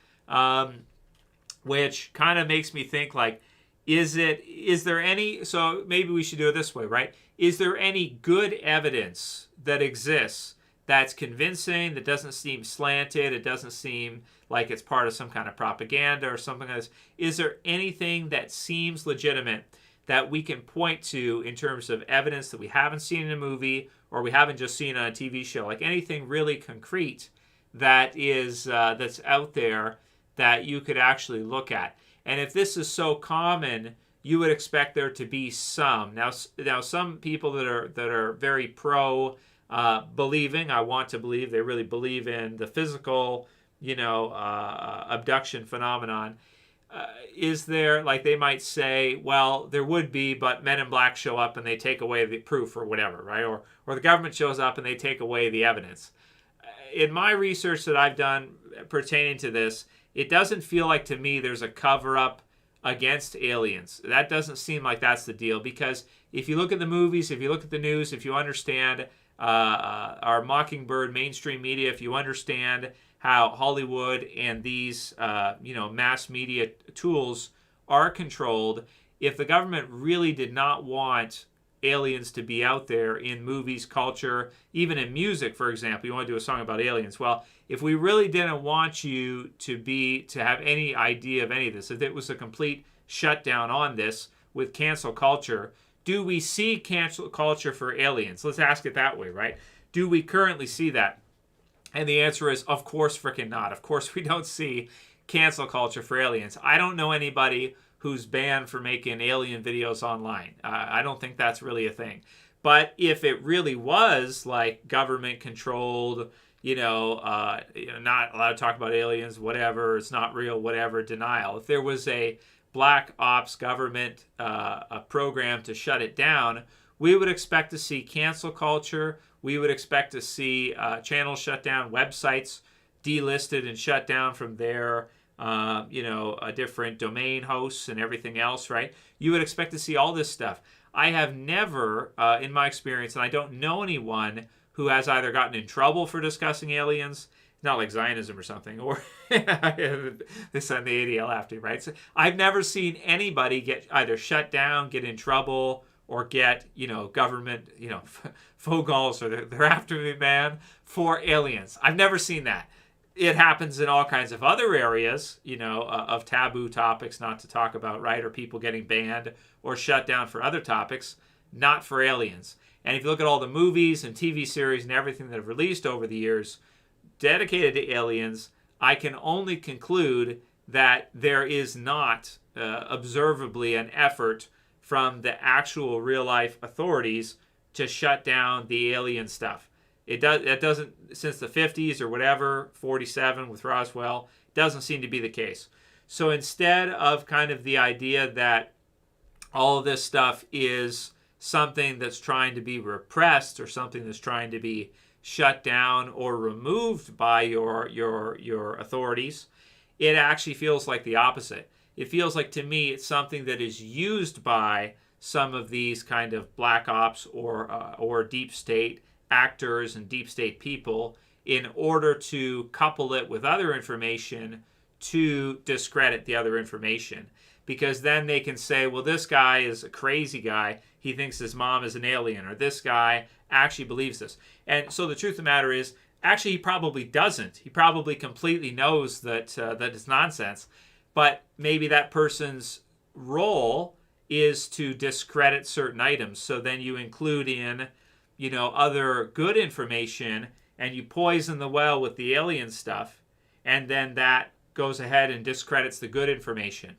Speaker 1: Which kind of makes me think like, is there any, so maybe we should do it this way, right? Is there any good evidence that exists that's convincing, that doesn't seem slanted, it doesn't seem like it's part of some kind of propaganda or something like this? Is there anything that seems legitimate that we can point to in terms of evidence that we haven't seen in a movie or we haven't just seen on a TV show? Like anything really concrete that is that's out there that you could actually look at. And if this is so common, you would expect there to be some. Now some people that are very pro believing, I want to believe, they really believe in the physical, abduction phenomenon. Is there, like they might say, well, there would be, but Men in Black show up and they take away the proof or whatever, right? Or the government shows up and they take away the evidence. In my research that I've done pertaining to this, it doesn't feel like to me there's a cover-up against aliens. That doesn't seem like that's the deal, because if you look at the movies, if you look at the news, if you understand our Mockingbird mainstream media, if you understand how Hollywood and these mass media tools are controlled, if the government really did not want aliens to be out there in movies, culture, even in music, for example, you want to do a song about aliens. Well, if we really didn't want you to have any idea of any of this, if it was a complete shutdown on this, with cancel culture. Do we see cancel culture for aliens? Let's ask it that way, right? Do we currently see that? And the answer is, of course freaking not. Of course we don't see cancel culture for aliens. I don't know anybody who's banned for making alien videos online. I don't think that's really a thing. But if it really was like government controlled, not allowed to talk about aliens, whatever, it's not real, whatever, denial. If there was a black ops government a program to shut it down, we would expect to see cancel culture. We would expect to see channels shut down, websites delisted and shut down from their different domain hosts and everything else, right? You would expect to see all this stuff. I have never, in my experience, and I don't know anyone who has either gotten in trouble for discussing aliens, not like Zionism or something, or they send the ADL after you, right? So I've never seen anybody get either shut down, get in trouble, or get, government, phogals, or they're after me, man, for aliens. I've never seen that. It happens in all kinds of other areas, of taboo topics not to talk about, right? Or people getting banned or shut down for other topics, not for aliens. And if you look at all the movies and TV series and everything that have released over the years dedicated to aliens, I can only conclude that there is not observably an effort from the actual real-life authorities to shut down the alien stuff. It doesn't, since the 50s or whatever, 47 with Roswell, doesn't seem to be the case. So instead of kind of the idea that all of this stuff is something that's trying to be repressed or something that's trying to be shut down or removed by your authorities, it actually feels like the opposite. It feels like, to me, it's something that is used by some of these kind of black ops or deep state actors and deep state people in order to couple it with other information to discredit the other information. Because then they can say, well, this guy is a crazy guy. He thinks his mom is an alien, or this guy actually believes this. And so the truth of the matter is, actually, he probably doesn't. He probably completely knows that that it's nonsense. But maybe that person's role is to discredit certain items. So then you include in, other good information, and you poison the well with the alien stuff, and then that goes ahead and discredits the good information.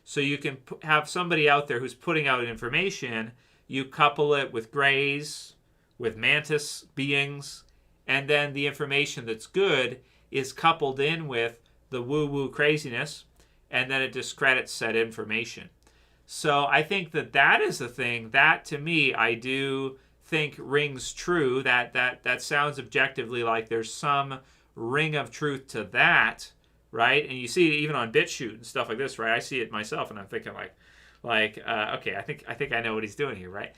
Speaker 1: So you can have somebody out there who's putting out information, you couple it with grays, with mantis beings, and then the information that's good is coupled in with the woo-woo craziness, and then it discredits said information. So I think that is the thing that, to me, I do think rings true. That sounds objectively like there's some ring of truth to that, right? And you see it even on BitChute and stuff like this, right? I see it myself, and I'm thinking okay, I think I know what he's doing here, right?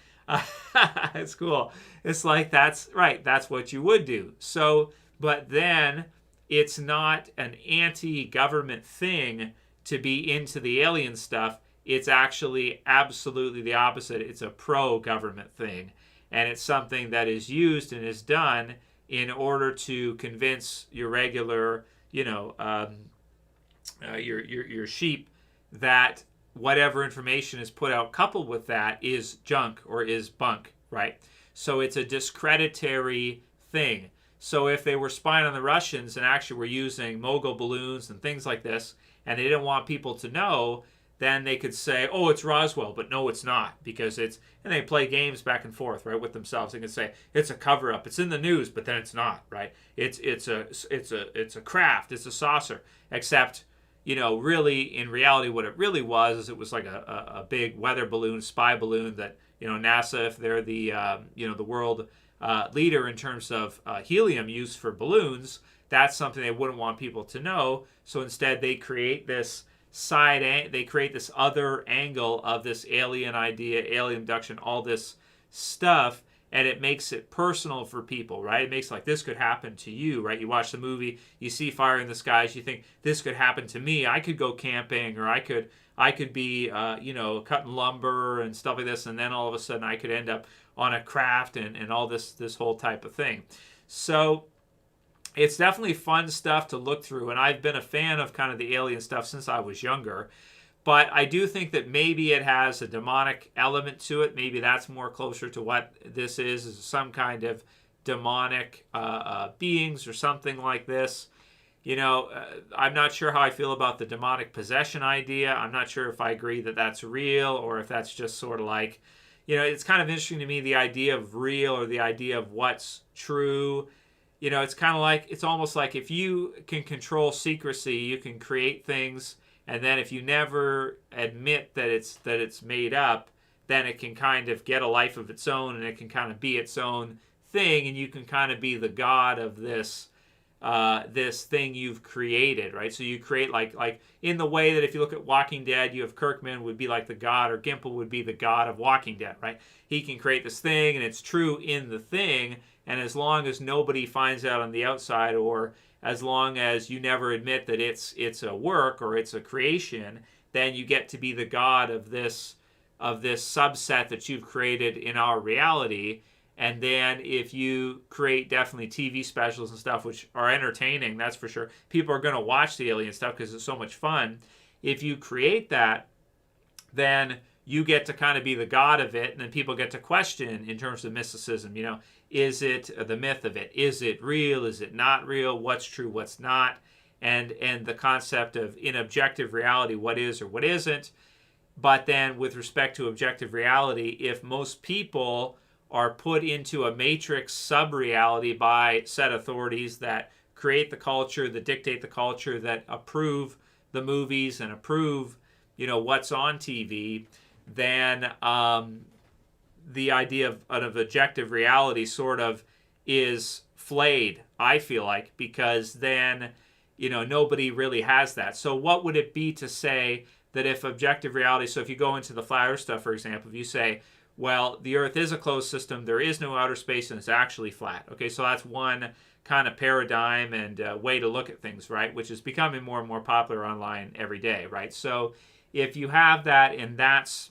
Speaker 1: It's cool. It's like, that's right. That's what you would do. So, but then it's not an anti-government thing to be into the alien stuff. It's actually absolutely the opposite. It's a pro-government thing. And it's something that is used and is done in order to convince your regular, your sheep that whatever information is put out coupled with that is junk or is bunk, right? So it's a discreditatory thing. So if they were spying on the Russians and actually were using mogul balloons and things like this, and they didn't want people to know, then they could say, oh, it's Roswell, but no, it's not, because it's, and they play games back and forth, right, with themselves. They can say it's a cover-up, it's in the news, but then it's not, right? It's a craft, it's a saucer, except, really, in reality, what it really was is it was like a big weather balloon, spy balloon that, NASA, if they're the, the world leader in terms of helium used for balloons, that's something they wouldn't want people to know. So instead, they create this they create this other angle of this alien idea, alien abduction, all this stuff, and it makes it personal for people, right? It makes like, this could happen to you, right? You watch the movie, you see fire in the skies, you think, this could happen to me. I could go camping, or I could be, cutting lumber and stuff like this, and then all of a sudden I could end up on a craft and all this whole type of thing. So it's definitely fun stuff to look through, and I've been a fan of kind of the alien stuff since I was younger. But I do think that maybe it has a demonic element to it. Maybe that's more closer to what this is some kind of demonic beings or something like this. I'm not sure how I feel about the demonic possession idea. I'm not sure if I agree that that's real or if that's just sort of like, it's kind of interesting to me, the idea of real or the idea of what's true. It's kind of like, it's almost like if you can control secrecy, you can create things. And then if you never admit that it's made up, then it can kind of get a life of its own and it can kind of be its own thing. And you can kind of be the god of this thing you've created, right? So you create like in the way that if you look at Walking Dead, you have Kirkman would be like the god, or Gimple would be the god of Walking Dead, right? He can create this thing and it's true in the thing, and as long as nobody finds out on the outside, or as long as you never admit that it's a work or it's a creation, then you get to be the god of this subset that you've created in our reality. And then if you create definitely TV specials and stuff, which are entertaining, that's for sure. People are going to watch the alien stuff because it's so much fun. If you create that, then you get to kind of be the god of it, and then people get to question in terms of mysticism. Is it the myth of it? Is it real? Is it not real? What's true? What's not? And the concept of in objective reality, what is or what isn't. But then with respect to objective reality, if most people are put into a matrix sub-reality by set authorities that create the culture, that dictate the culture, that approve the movies and approve, what's on TV, then the idea of objective reality sort of is flayed, I feel like, because then, nobody really has that. So what would it be to say that if objective reality, so if you go into the flat earth stuff, for example, if you say, well, the Earth is a closed system, there is no outer space, and it's actually flat. Okay, so that's one kind of paradigm and way to look at things, right? Which is becoming more and more popular online every day, right? So if you have that, and that's,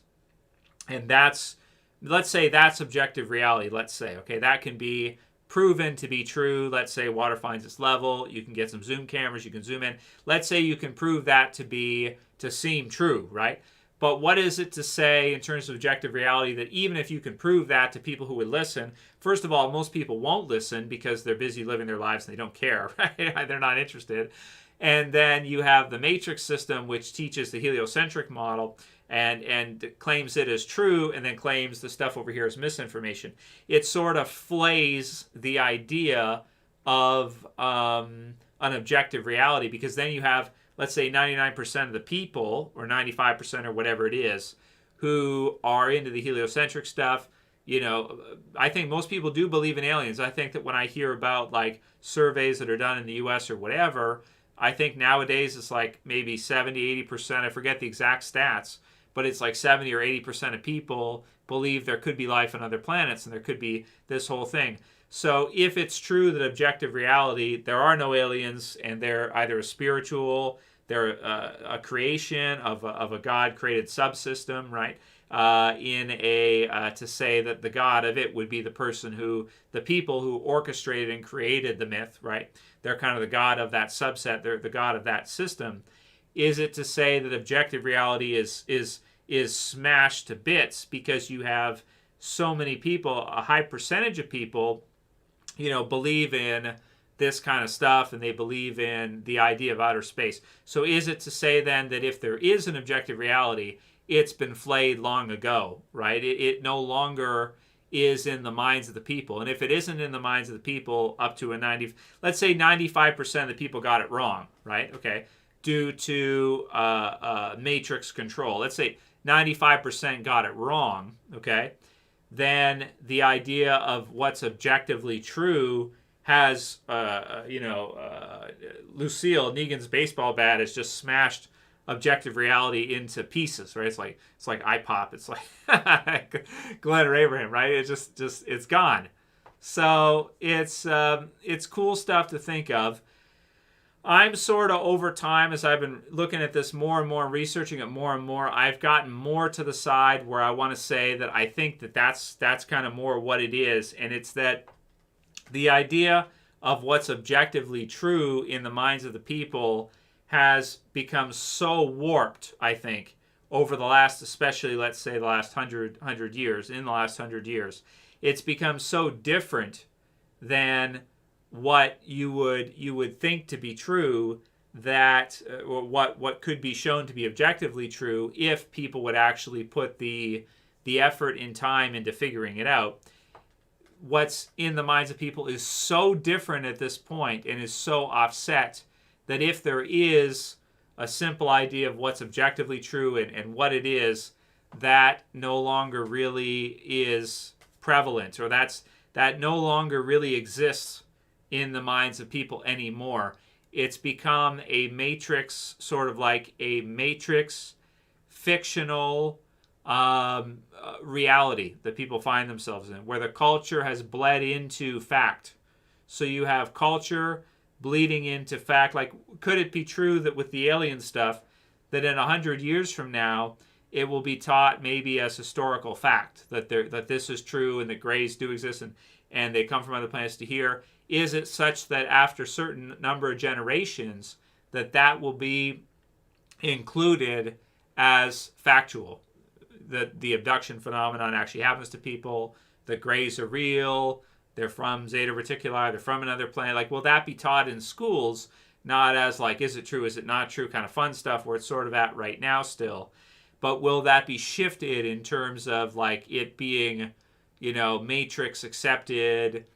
Speaker 1: let's say that's objective reality, let's say, okay, that can be proven to be true. Let's say water finds its level, you can get some zoom cameras, you can zoom in. Let's say you can prove that to seem true, right? But what is it to say in terms of objective reality that even if you can prove that to people who would listen, first of all, most people won't listen because they're busy living their lives and they don't care, right? They're not interested. And then you have the matrix system, which teaches the heliocentric model and claims it as true, and then claims the stuff over here is misinformation. It sort of flays the idea of an objective reality, because then you have, let's say, 99% of the people, or 95% or whatever it is, who are into the heliocentric stuff. I think most people do believe in aliens. I think that when I hear about like surveys that are done in the US or whatever, I think nowadays it's like maybe 70, 80%, I forget the exact stats, but it's like 70 or 80% of people believe there could be life on other planets and there could be this whole thing. So if it's true that objective reality, there are no aliens, and they're either a spiritual, they're a creation of a God-created subsystem, right? To say that the God of it would be the people who orchestrated and created the myth, right? They're kind of the God of that subset. They're the God of that system. Is it to say that objective reality is smashed to bits because you have so many people, a high percentage of people, believe in this kind of stuff, and they believe in the idea of outer space. So is it to say then that if there is an objective reality, it's been flayed long ago, right? It no longer is in the minds of the people. And if it isn't in the minds of the people up to let's say 95% of the people got it wrong, right? Okay. Due to matrix control. Let's say 95% got it wrong, okay? Then the idea of what's objectively true has, Lucille, Negan's baseball bat has just smashed objective reality into pieces, right? It's like iPop. It's like Glenn or Abraham, right? It's gone. So it's cool stuff to think of. I'm sort of, over time, as I've been looking at this more and more and researching it more and more, I've gotten more to the side where I want to say that I think that's kind of more what it is. And it's that the idea of what's objectively true in the minds of the people has become so warped, I think, over the last, especially let's say the last 100 years, in the last 100 years, it's become so different than what you would think to be true, that or what could be shown to be objectively true if people would actually put the effort and time into figuring it out. What's in the minds of people is so different at this point and is so offset that if there is a simple idea of what's objectively true and what it is, that no longer really is prevalent, or that no longer really exists in the minds of people anymore. It's become a matrix, sort of like a matrix fictional reality that people find themselves in, where the culture has bled into fact. So you have culture bleeding into fact. Like, could it be true that with the alien stuff, that in 100 years from now, it will be taught maybe as historical fact that this is true and that grays do exist and they come from other planets to here? Is it such that after a certain number of generations that will be included as factual? That the abduction phenomenon actually happens to people, that grays are real, they're from Zeta Reticuli, they're from another planet. Like, will that be taught in schools, not as like, is it true, is it not true, kind of fun stuff where it's sort of at right now still? But will that be shifted in terms of like it being, matrix accepted,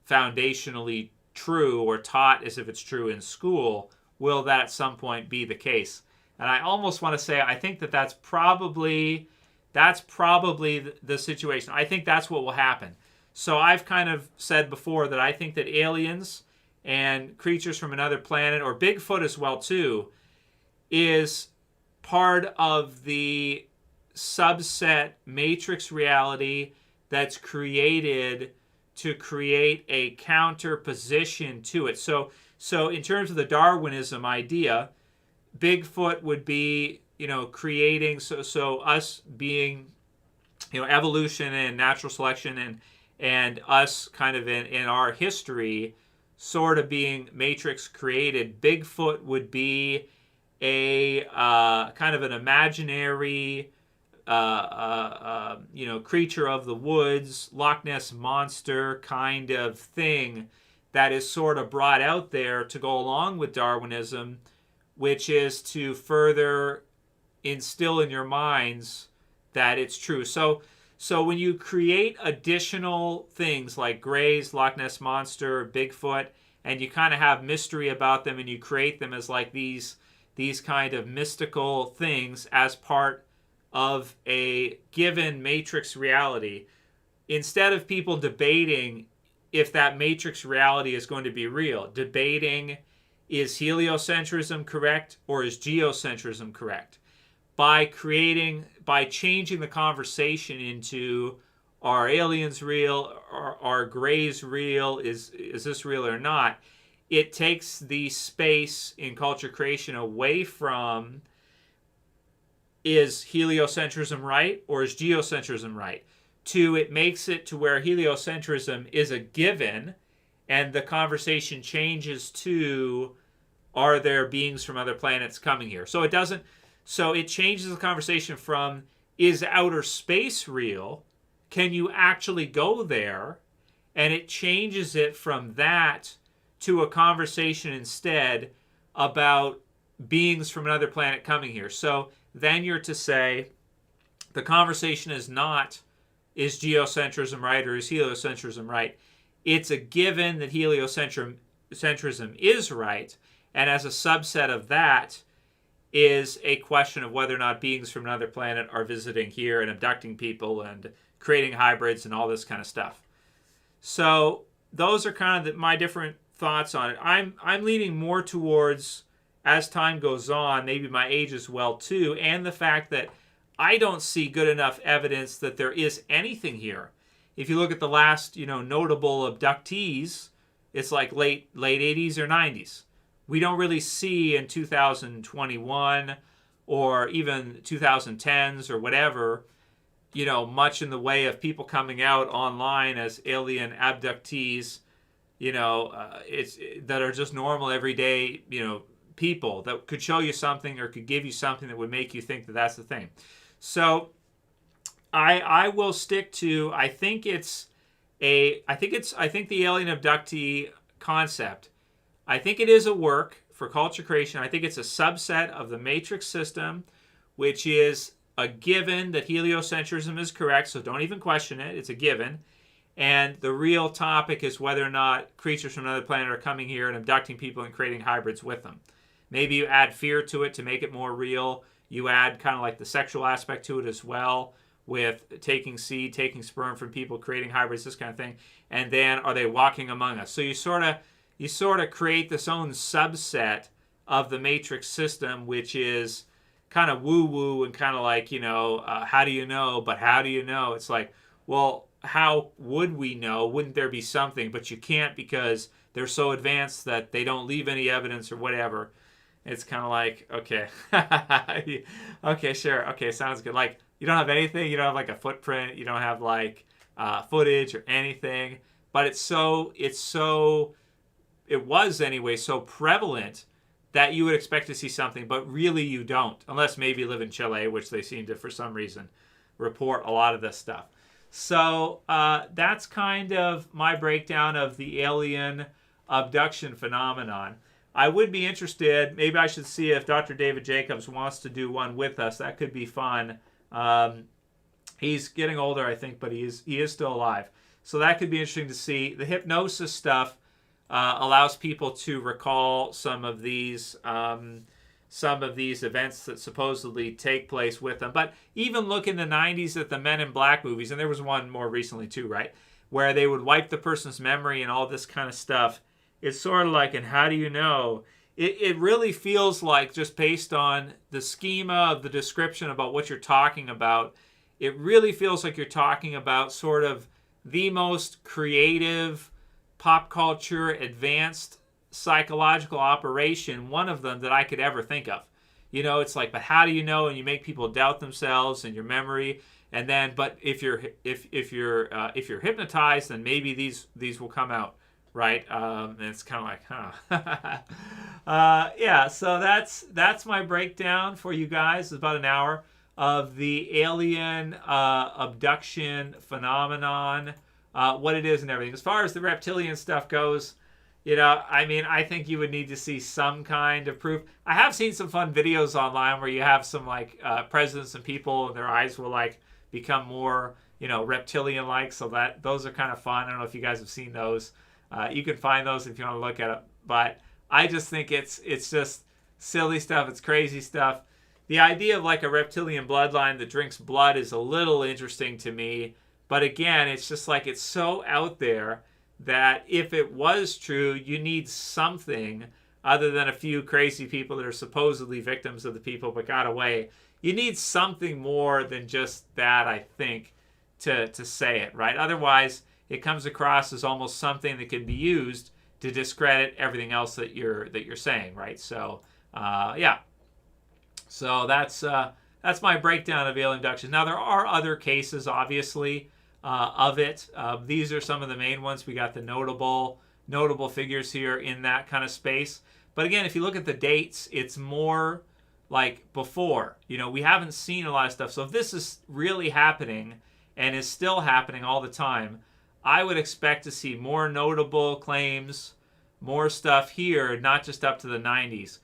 Speaker 1: foundationally true, or taught as if it's true in school? Will that at some point be the case? And I almost want to say I think that's probably the situation. I think that's what will happen. So I've kind of said before that I think that aliens and creatures from another planet, or Bigfoot as well too, is part of the subset matrix reality that's created to create a counter position to it. So in terms of the Darwinism idea, Bigfoot would be, creating, so us being, evolution and natural selection and us kind of in our history sort of being matrix created. Bigfoot would be a kind of an imaginary creature of the woods, Loch Ness monster kind of thing that is sort of brought out there to go along with Darwinism, which is to further instill in your minds that it's true. So when you create additional things like Greys, Loch Ness monster, Bigfoot, and you kind of have mystery about them and you create them as like these kind of mystical things as part of a given matrix reality, instead of people debating if that matrix reality is going to be real, debating is heliocentrism correct or is geocentrism correct, by changing the conversation into, are aliens real, are grays real, is this real or not, it takes the space in culture creation away from, is heliocentrism right or is geocentrism right, to it makes it to where heliocentrism is a given and the conversation changes to, are there beings from other planets coming here? So it changes the conversation from, is outer space real? Can you actually go there? And it changes it from that to a conversation instead about beings from another planet coming here. So then you're to say the conversation is not, is geocentrism right or is heliocentrism right? It's a given that heliocentrism is right, and as a subset of that is a question of whether or not beings from another planet are visiting here and abducting people and creating hybrids and all this kind of stuff. So those are kind of my different thoughts on it. I'm leaning more towards, as time goes on, maybe my age as well too, and the fact that I don't see good enough evidence that there is anything here. If you look at the last, notable abductees, it's like late 80s or 90s. We don't really see in 2021 or even 2010s or whatever, much in the way of people coming out online as alien abductees, that are just normal everyday, people that could show you something or could give you something that would make you think that that's the thing. So I will stick to, I think the alien abductee concept, I think it is a work for culture creation. I think it's a subset of the matrix system, which is a given that heliocentrism is correct, so don't even question it. It's a given. And the real topic is whether or not creatures from another planet are coming here and abducting people and creating hybrids with them. Maybe you add fear to it to make it more real. You add kind of like the sexual aspect to it as well, with taking seed, taking sperm from people, creating hybrids, this kind of thing. And then are they walking among us? So you sort of create this own subset of the matrix system, which is kind of woo-woo and kind of like, how do you know? But how do you know? It's like, well, how would we know? Wouldn't there be something? But you can't, because they're so advanced that they don't leave any evidence or whatever. It's kind of like, okay. Okay, sure. Okay, sounds good. Like, you don't have anything. You don't have like a footprint. You don't have like footage or anything. But it was anyway so prevalent that you would expect to see something, but really you don't, unless maybe you live in Chile, which they seem to, for some reason, report a lot of this stuff. So that's kind of my breakdown of the alien abduction phenomenon. I would be interested, maybe I should see if Dr. David Jacobs wants to do one with us. That could be fun. He's getting older, I think, but he is still alive. So that could be interesting to see. The hypnosis stuff allows people to recall some of these events that supposedly take place with them. But even look in the 90s at the Men in Black movies, and there was one more recently too, right? Where they would wipe the person's memory and all this kind of stuff. It's sort of like, and how do you know? It really feels like, just based on the schema of the description about what you're talking about, it really feels like you're talking about sort of the most creative, pop culture, advanced psychological operation, one of them that I could ever think of. It's like, but how do you know? And you make people doubt themselves and your memory. And then, but if you're hypnotized, then maybe these will come out, right? And it's kind of like, yeah. So that's my breakdown for you guys. It's about an hour of the alien abduction phenomenon, what it is and everything. As far as the reptilian stuff goes, I think you would need to see some kind of proof. I have seen some fun videos online where you have some like presidents and people, and their eyes will like become more, reptilian-like. So those are kind of fun. I don't know if you guys have seen those. You can find those if you want to look at it. But I just think it's just silly stuff. It's crazy stuff. The idea of like a reptilian bloodline that drinks blood is a little interesting to me. But again, it's just like, it's so out there that if it was true, you need something other than a few crazy people that are supposedly victims of the people but got away. You need something more than just that, I think, to say it, right? Otherwise, it comes across as almost something that can be used to discredit everything else that you're saying, right? So, yeah. So that's my breakdown of alien abduction. Now, there are other cases, obviously, of it. These are some of the main ones. We got the notable figures here in that kind of space. But again, if you look at the dates, it's more like before. We haven't seen a lot of stuff. So if this is really happening and is still happening all the time, I would expect to see more notable claims, more stuff here, not just up to the 90s.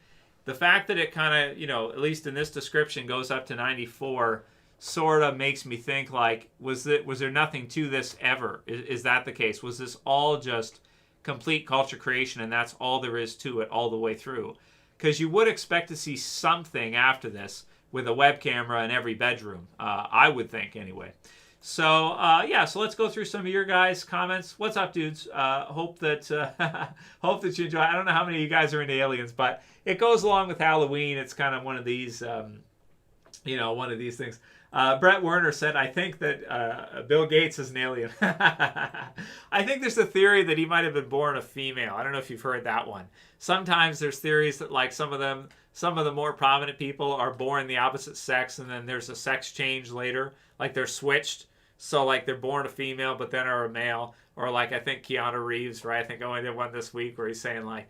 Speaker 1: The fact that it kind of, at least in this description, goes up to 94 sort of makes me think like, was there nothing to this ever? Is that the case? Was this all just complete culture creation and that's all there is to it all the way through? Because you would expect to see something after this with a web camera in every bedroom, I would think anyway. So, yeah, so let's go through some of your guys' comments. What's up, dudes? Hope that you enjoy. I don't know how many of you guys are into aliens, but it goes along with Halloween. It's kind of one of these, one of these things. Brett Werner said, I think that Bill Gates is an alien. I think there's a theory that he might have been born a female. I don't know if you've heard that one. Sometimes there's theories that like some of the more prominent people are born the opposite sex, and then there's a sex change later, like they're switched So like they're born a female, but then are a male. Or like I think Keanu Reeves, right? I think I only did one this week where he's saying like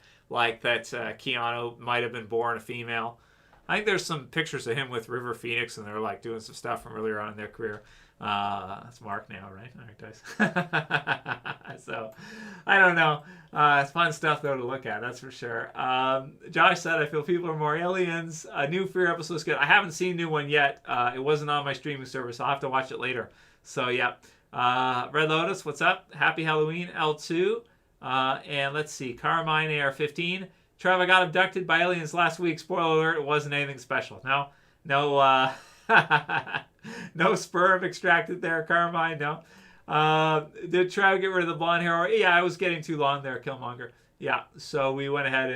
Speaker 1: that Keanu might have been born a female. I think there's some pictures of him with River Phoenix, and they're like doing some stuff from earlier on in their career. That's Mark now, right? All right, guys. So, I don't know. It's fun stuff, though, to look at, that's for sure. Josh said, I feel people are more aliens. A new Fear episode is good. I haven't seen a new one yet. It wasn't on my streaming service. I'll have to watch it later. So, yeah. Red Lotus, what's up? Happy Halloween, L2. And let's see. Carmine AR15. Trev, I got abducted by aliens last week. Spoiler alert, it wasn't anything special. No, no sperm extracted there, Carmine. No. Did Trev get rid of the blonde hair? Yeah, I was getting too long there, Killmonger. Yeah, so we went ahead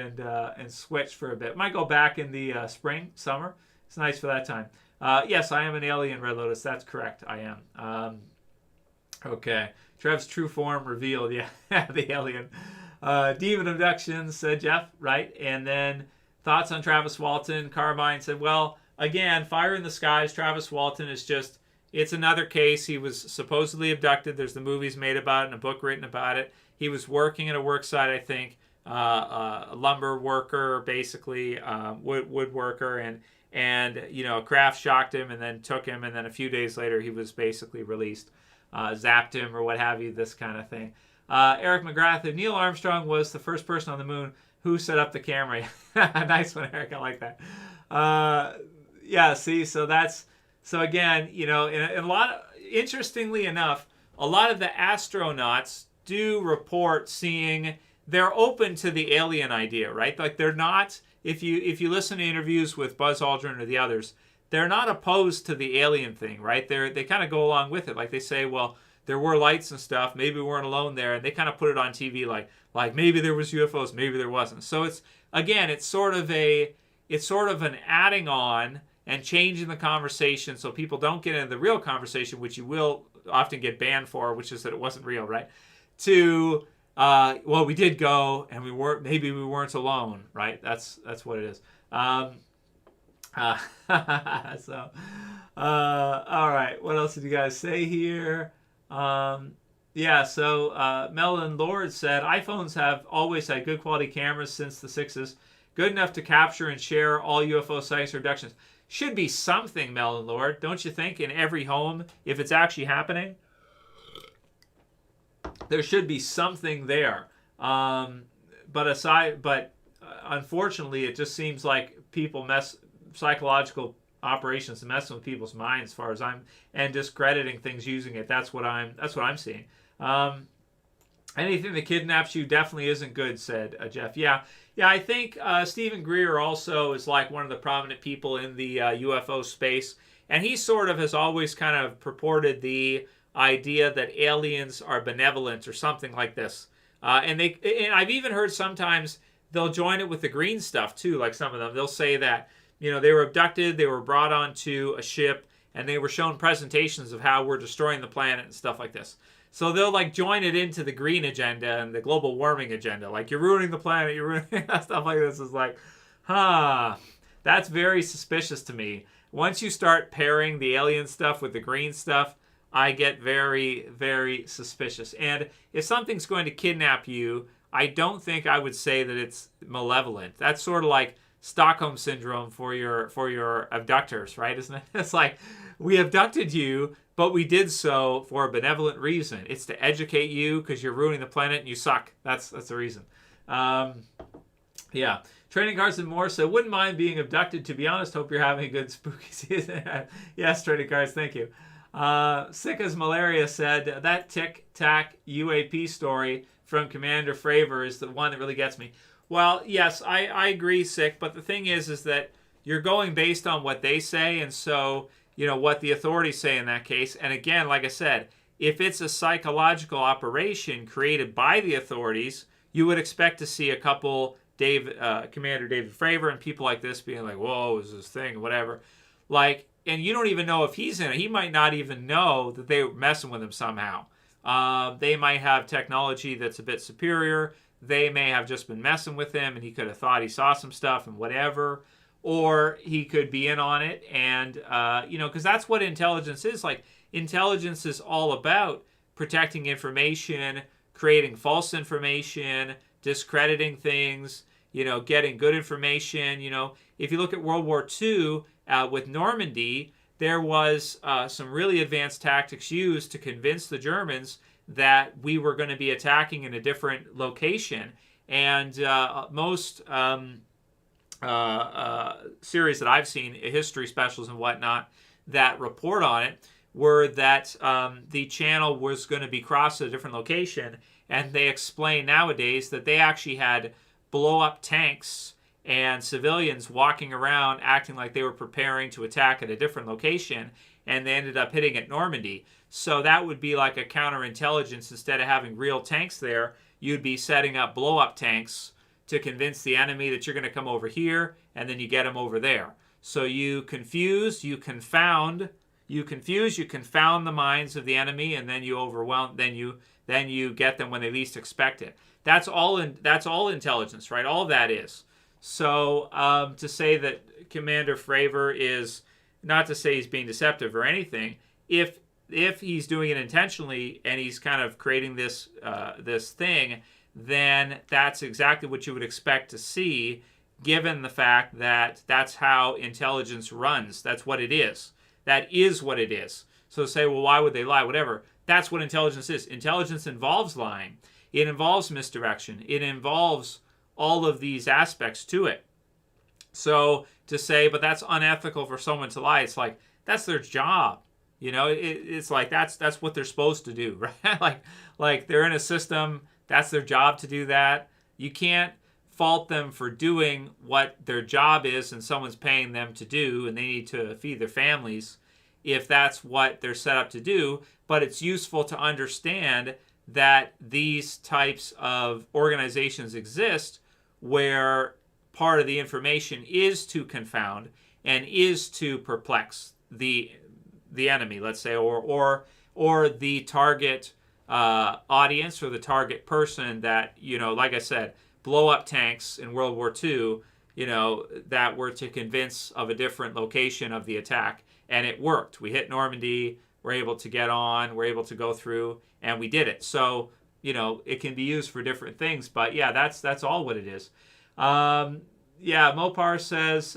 Speaker 1: and switched for a bit. Might go back in the spring, summer. It's nice for that time. Yes, I am an alien, Red Lotus. That's correct. I am. Okay. Trev's true form revealed. Yeah, the alien. Demon abductions, said Jeff, right? And then thoughts on Travis Walton. Carmine said, well, again, Fire in the Skies, Travis Walton is just, it's another case. He was supposedly abducted. There's the movies made about it and a book written about it. He was working at a work site, I think, a lumber worker, basically, woodworker, and you know, a craft shocked him and then took him, and then a few days later he was basically released, zapped him or what have you, this kind of thing. Eric McGrath, if Neil Armstrong was the first person on the moon, who set up the camera? Nice one, Eric. I like that. Yeah, see, so again, you know, in a lot, interestingly enough, a lot of the astronauts do report seeing, they're open to the alien idea, right? Like they're not, if you listen to interviews with Buzz Aldrin or the others, they're not opposed to the alien thing, right? They kind of go along with it. Like they say, well, there were lights and stuff. Maybe we weren't alone there. And they kind of put it on TV like maybe there was UFOs, maybe there wasn't. So it's, again, it's sort of an adding on and changing the conversation so people don't get into the real conversation, which you will often get banned for, which is that it wasn't real, right? To, well, we did go and maybe we weren't alone, right? That's what it is. So, all right. What else did you guys say here? Yeah, so Melon Lord said, iPhones have always had good quality cameras since the 60s. Good enough to capture and share all UFO sightings or abductions. Should be something, Melon Lord, don't you think, in every home, if it's actually happening? There should be something there. But unfortunately, it just seems like people psychological operations messing with people's minds, as far as and discrediting things using it. That's what I'm seeing. Anything that kidnaps you definitely isn't good, said Jeff. Yeah, I think Stephen Greer also is like one of the prominent people in the UFO space, and he sort of has always kind of purported the idea that aliens are benevolent or something like this. And I've even heard sometimes they'll join it with the green stuff too. Like some of them, they'll say that, you know, they were abducted, they were brought onto a ship, and they were shown presentations of how we're destroying the planet and stuff like this. So they'll like join it into the green agenda and the global warming agenda. Like, you're ruining the planet, you're ruining stuff like this. Is like, that's very suspicious to me. Once you start pairing the alien stuff with the green stuff, I get very, very suspicious. And if something's going to kidnap you, I don't think I would say that it's malevolent. That's sort of like Stockholm syndrome for your abductors, right? Isn't it? It's like, we abducted you, but we did so for a benevolent reason. It's to educate you because you're ruining the planet and you suck. That's the reason. Yeah. Trading Cards and More said, wouldn't mind being abducted, to be honest. Hope you're having a good spooky season. Yes, Trading Cards, thank you. Sick as Malaria said, that Tic Tac UAP story from Commander Fravor is the one that really gets me. Well, yes, I agree, Sick, but the thing is that you're going based on what they say, and so, you know, what the authorities say in that case. And again, like I said, if it's a psychological operation created by the authorities, you would expect to see a couple Commander David Fravor and people like this being like, whoa, is this thing, whatever. Like, and you don't even know if he's in it. He might not even know that they were messing with him somehow. They might have technology that's a bit superior. They may have just been messing with him, and he could have thought he saw some stuff and whatever. Or he could be in on it, and, you know, because that's what intelligence is. Like, intelligence is all about protecting information, creating false information, discrediting things, getting good information. If you look at World War II with Normandy, there was some really advanced tactics used to convince the Germans that we were going to be attacking in a different location. And most series that I've seen, history specials and whatnot, that report on it were that the channel was going to be crossed at a different location. And they explain nowadays that they actually had blow-up tanks and civilians walking around acting like they were preparing to attack at a different location, and they ended up hitting at Normandy. So that would be like a counterintelligence. Instead of having real tanks there, you'd be setting up blow-up tanks to convince the enemy that you're going to come over here, and then you get them over there. So you confuse, you confound the minds of the enemy, and then you overwhelm, then you get them when they least expect it. That's all intelligence, right? All that is. So to say that Commander Fravor is, not to say he's being deceptive or anything, if he's doing it intentionally and he's kind of creating this thing, then that's exactly what you would expect to see, given the fact that that's how intelligence runs. That's what it is. That is what it is. So say, well, why would they lie? Whatever. That's what intelligence is. Intelligence involves lying. It involves misdirection. It involves all of these aspects to it. So to say, but that's unethical for someone to lie, it's like, that's their job. It's like that's what they're supposed to do, right? like they're in a system, that's their job to do that. You can't fault them for doing what their job is and someone's paying them to do, and they need to feed their families if that's what they're set up to do. But it's useful to understand that these types of organizations exist where part of the information is to confound and is to perplex the enemy, let's say, or the target audience or the target person that, like I said, blow up tanks in World War II, that were to convince of a different location of the attack. And it worked. We hit Normandy. We're able to get on. We're able to go through, and we did it. So, it can be used for different things. But yeah, that's all what it is. Mopar says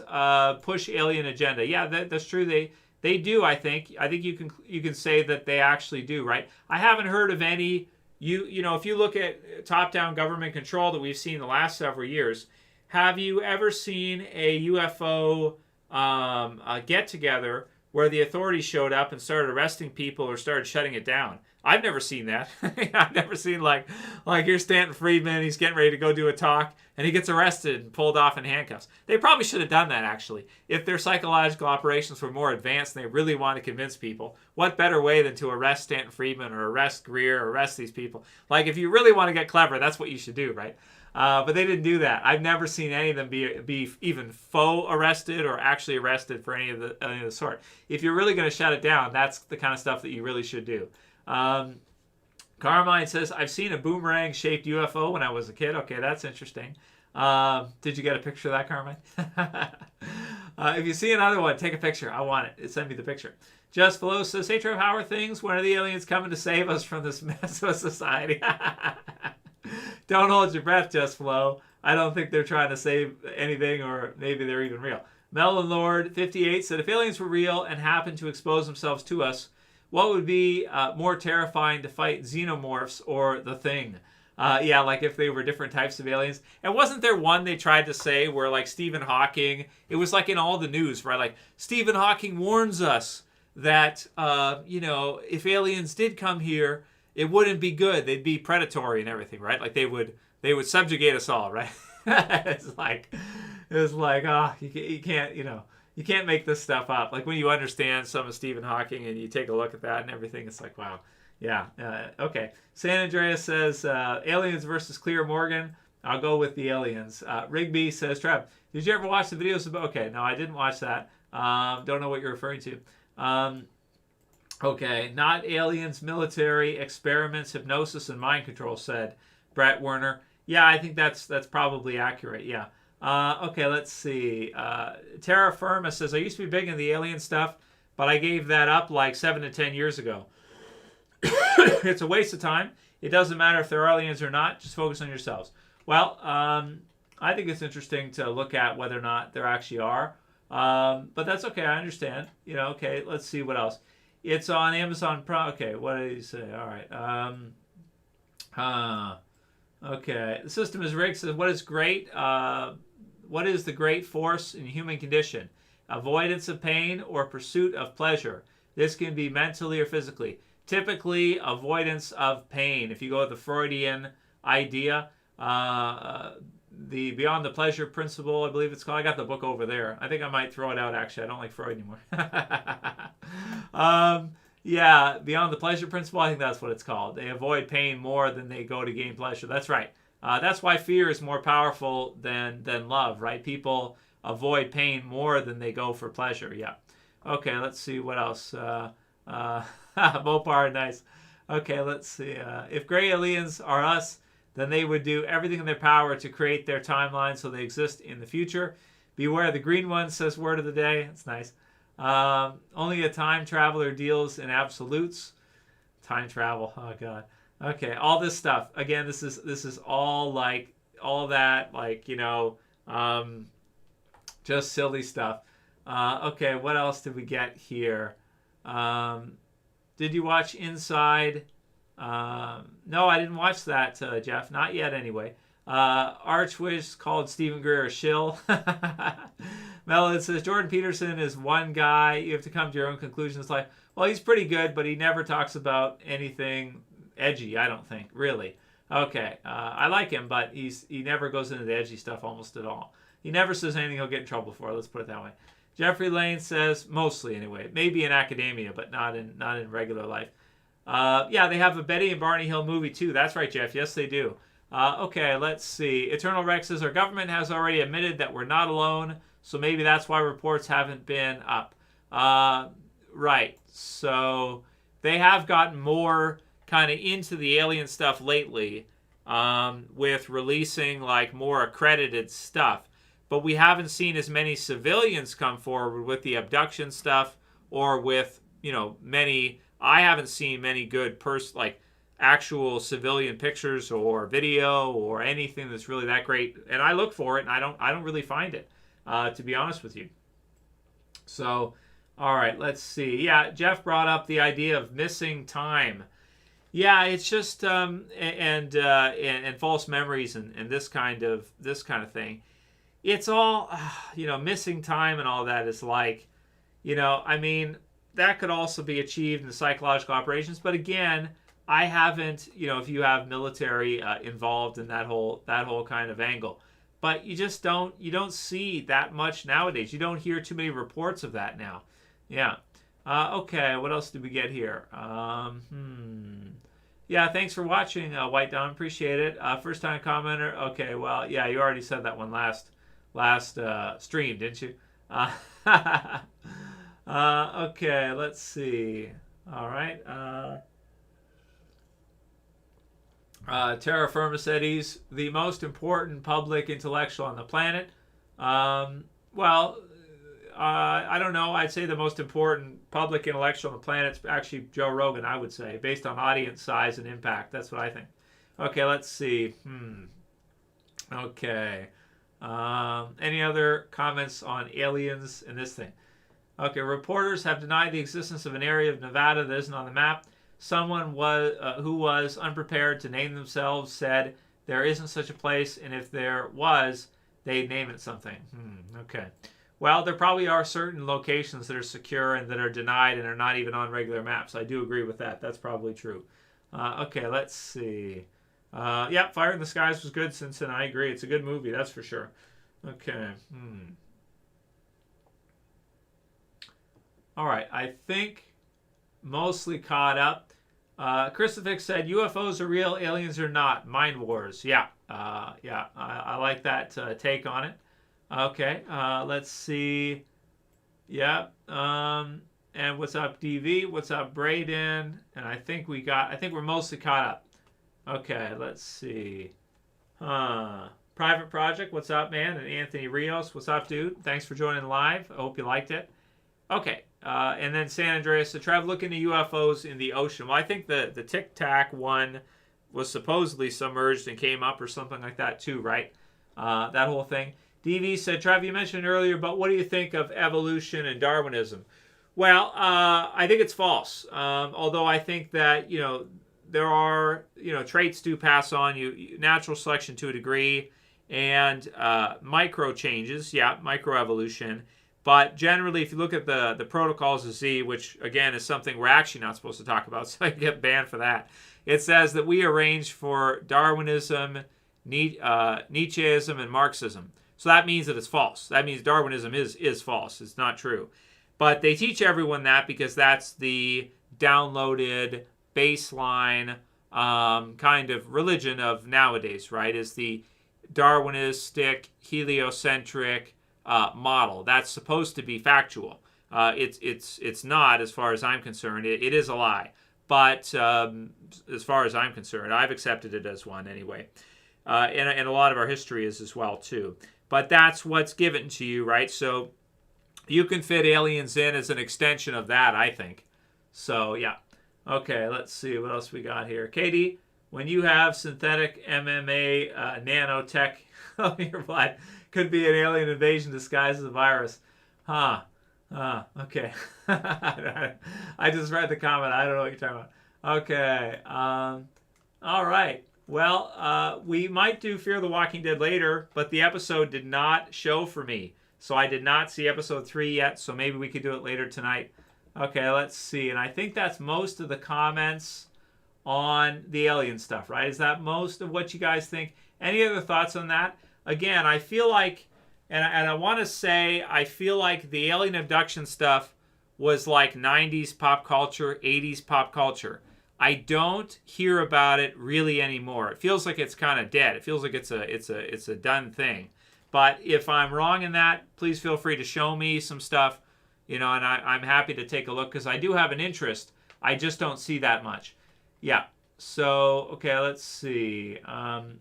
Speaker 1: push alien agenda. Yeah, that's true. They do. I think you can say that they actually do. Right. I haven't heard of any. If you look at top-down government control that we've seen the last several years, have you ever seen a UFO get-together where the authorities showed up and started arresting people or started shutting it down? I've never seen that. I've never seen like here's Stanton Friedman, he's getting ready to go do a talk, and he gets arrested and pulled off in handcuffs. They probably should have done that, actually. If their psychological operations were more advanced and they really want to convince people, what better way than to arrest Stanton Friedman or arrest Greer or arrest these people? Like, if you really want to get clever, that's what you should do, right? But they didn't do that. I've never seen any of them be even faux arrested or actually arrested for any of the sort. If you're really going to shut it down, that's the kind of stuff that you really should do. Carmine says, I've seen a boomerang-shaped UFO when I was a kid. Okay, that's interesting. Did you get a picture of that, Carmine? If you see another one, take a picture. I want it. Send me the picture. Just Flo says, hey, Trev, how are things? When are the aliens coming to save us from this mess of society? Don't hold your breath, Just Flo. I don't think they're trying to save anything, or maybe they're even real. Melon Lord 58 said, if aliens were real and happened to expose themselves to us, what would be more terrifying to fight, xenomorphs or the Thing? Like if they were different types of aliens. And wasn't there one they tried to say where like Stephen Hawking, it was like in all the news, right? Like Stephen Hawking warns us that, if aliens did come here, it wouldn't be good. They'd be predatory and everything, right? Like they would subjugate us all, right? It's like, you can't, you can't make this stuff up. Like when you understand some of Stephen Hawking and you take a look at that and everything, it's like, wow. Yeah. Okay. San Andreas says, aliens versus Clear Morgan. I'll go with the aliens. Rigby says, Trev, did you ever watch the videos about... Okay, no, I didn't watch that. Don't know what you're referring to. Okay, not aliens, military, experiments, hypnosis, and mind control, said Brett Werner. Yeah, I think that's probably accurate, yeah. Okay, let's see. Terra Firma says, I used to be big into the alien stuff, but I gave that up like 7 to 10 years ago. It's a waste of time. It doesn't matter if they're aliens or not. Just focus on yourselves. Well, I think it's interesting to look at whether or not there actually are. But that's okay. I understand. Okay, let's see what else. It's on Amazon Prime. Okay, what did he say? All right. Okay. The system is rigged. Says, what is great? What is the great force in human condition? Avoidance of pain or pursuit of pleasure. This can be mentally or physically. Typically, avoidance of pain. If you go with the Freudian idea, the Beyond the Pleasure Principle, I believe it's called. I got the book over there. I think I might throw it out, actually. I don't like Freud anymore. Yeah, Beyond the Pleasure Principle, I think that's what it's called. They avoid pain more than they go to gain pleasure. That's right. That's why fear is more powerful than love, right? People avoid pain more than they go for pleasure. Yeah. Okay, let's see what else. Mopar, nice. Okay, let's see. If gray aliens are us, then they would do everything in their power to create their timeline so they exist in the future. Beware the green one, says word of the day. That's nice. Only a time traveler deals in absolutes. Time travel. Oh god. Okay, all this stuff. Again, this is all like all that, like, just silly stuff. Okay, what else did we get here? Did you watch Inside? No, I didn't watch that, Jeff. Not yet, anyway. Archwish called Stephen Greer a shill. Melon says, Jordan Peterson is one guy. You have to come to your own conclusions. Like, well, he's pretty good, but he never talks about anything edgy, I don't think, really. Okay, I like him, but he never goes into the edgy stuff almost at all. He never says anything he'll get in trouble for. Let's put it that way. Jeffrey Lane says, mostly anyway, maybe in academia, but not in regular life. Yeah, they have a Betty and Barney Hill movie too. That's right, Jeff. Yes, they do. Okay, let's see. Eternal Rex says, our government has already admitted that we're not alone, so maybe that's why reports haven't been up. Right. So they have gotten more kind of into the alien stuff lately, with releasing like more accredited stuff. But we haven't seen as many civilians come forward with the abduction stuff, or with, many. I haven't seen many good like actual civilian pictures or video or anything that's really that great. And I look for it, and I don't really find it, to be honest with you. So, all right, let's see. Yeah, Jeff brought up the idea of missing time. Yeah, it's just and false memories and this kind of thing. It's all, missing time and all that is like, I mean, that could also be achieved in the psychological operations. But again, I haven't, if you have military involved in that whole kind of angle. But you just don't see that much nowadays. You don't hear too many reports of that now. Yeah. Okay, what else did we get here? Yeah, thanks for watching, White Dawn. Appreciate it. First time commenter. Okay, well, yeah, you already said that one last stream, didn't you? Okay, let's see. All right. Terra Firma said he's the most important public intellectual on the planet. Well, I don't know. I'd say the most important public intellectual on the planet is actually Joe Rogan, I would say, based on audience size and impact. That's what I think. Okay, let's see. Okay. Any other comments on aliens and this thing? Okay, reporters have denied the existence of an area of Nevada that isn't on the map. Someone who was unprepared to name themselves said there isn't such a place, and if there was, they'd name it something. Okay. Well, there probably are certain locations that are secure and that are denied and are not even on regular maps. I do agree with that. That's probably true. Okay, let's see. Yeah, Fire in the Skies was good, Simpson. I agree. It's a good movie, that's for sure. Okay. All right, I think mostly caught up. Crucifix said, UFOs are real, aliens are not. Mind Wars. Yeah, yeah. I like that take on it. Okay, let's see. Yeah. And what's up, DV? What's up, Braden? And I think we're mostly caught up. Okay, let's see. Private Project, what's up, man? And Anthony Rios, what's up, dude? Thanks for joining live. I hope you liked it. Okay, And then San Andreas, so Trev, look into UFOs in the ocean. Well, I think the Tic Tac one was supposedly submerged and came up or something like that too, right? That whole thing. DV said, Trev, you mentioned earlier, but what do you think of evolution and Darwinism? Well, I think it's false. Although I think that, there are, traits do pass on. Natural selection to a degree and micro changes. Yeah, microevolution. But generally, if you look at the protocols of Z, which, again, is something we're actually not supposed to talk about, so I get banned for that, it says that we arrange for Darwinism, Nietzscheism, and Marxism. So that means that it's false. That means Darwinism is false. It's not true. But they teach everyone that because that's the downloaded baseline kind of religion of nowadays, right? Is the Darwinistic, heliocentric model. That's supposed to be factual. It's not, as far as I'm concerned. It is a lie. But as far as I'm concerned, I've accepted it as one anyway. And a lot of our history is as well, too. But that's what's given to you, right? So you can fit aliens in as an extension of that, I think. So, yeah. Okay, let's see what else we got here. Katie, when you have synthetic MMA nanotech on your blood, could be an alien invasion disguised as a virus. Okay. I just read the comment. I don't know what you're talking about. Okay. All right. Well, we might do Fear the Walking Dead later, but the episode did not show for me. So I did not see episode 3 yet, so maybe we could do it later tonight. Okay, let's see. And I think that's most of the comments on the alien stuff, right? Is that most of what you guys think? Any other thoughts on that? Again, I feel like, and I want to say, I feel like the alien abduction stuff was like 90s pop culture, 80s pop culture. I don't hear about it really anymore. It feels like it's kind of dead. It feels like it's a done thing. But if I'm wrong in that, please feel free to show me some stuff, and I'm happy to take a look because I do have an interest. I just don't see that much. Yeah. So, okay, let's see. And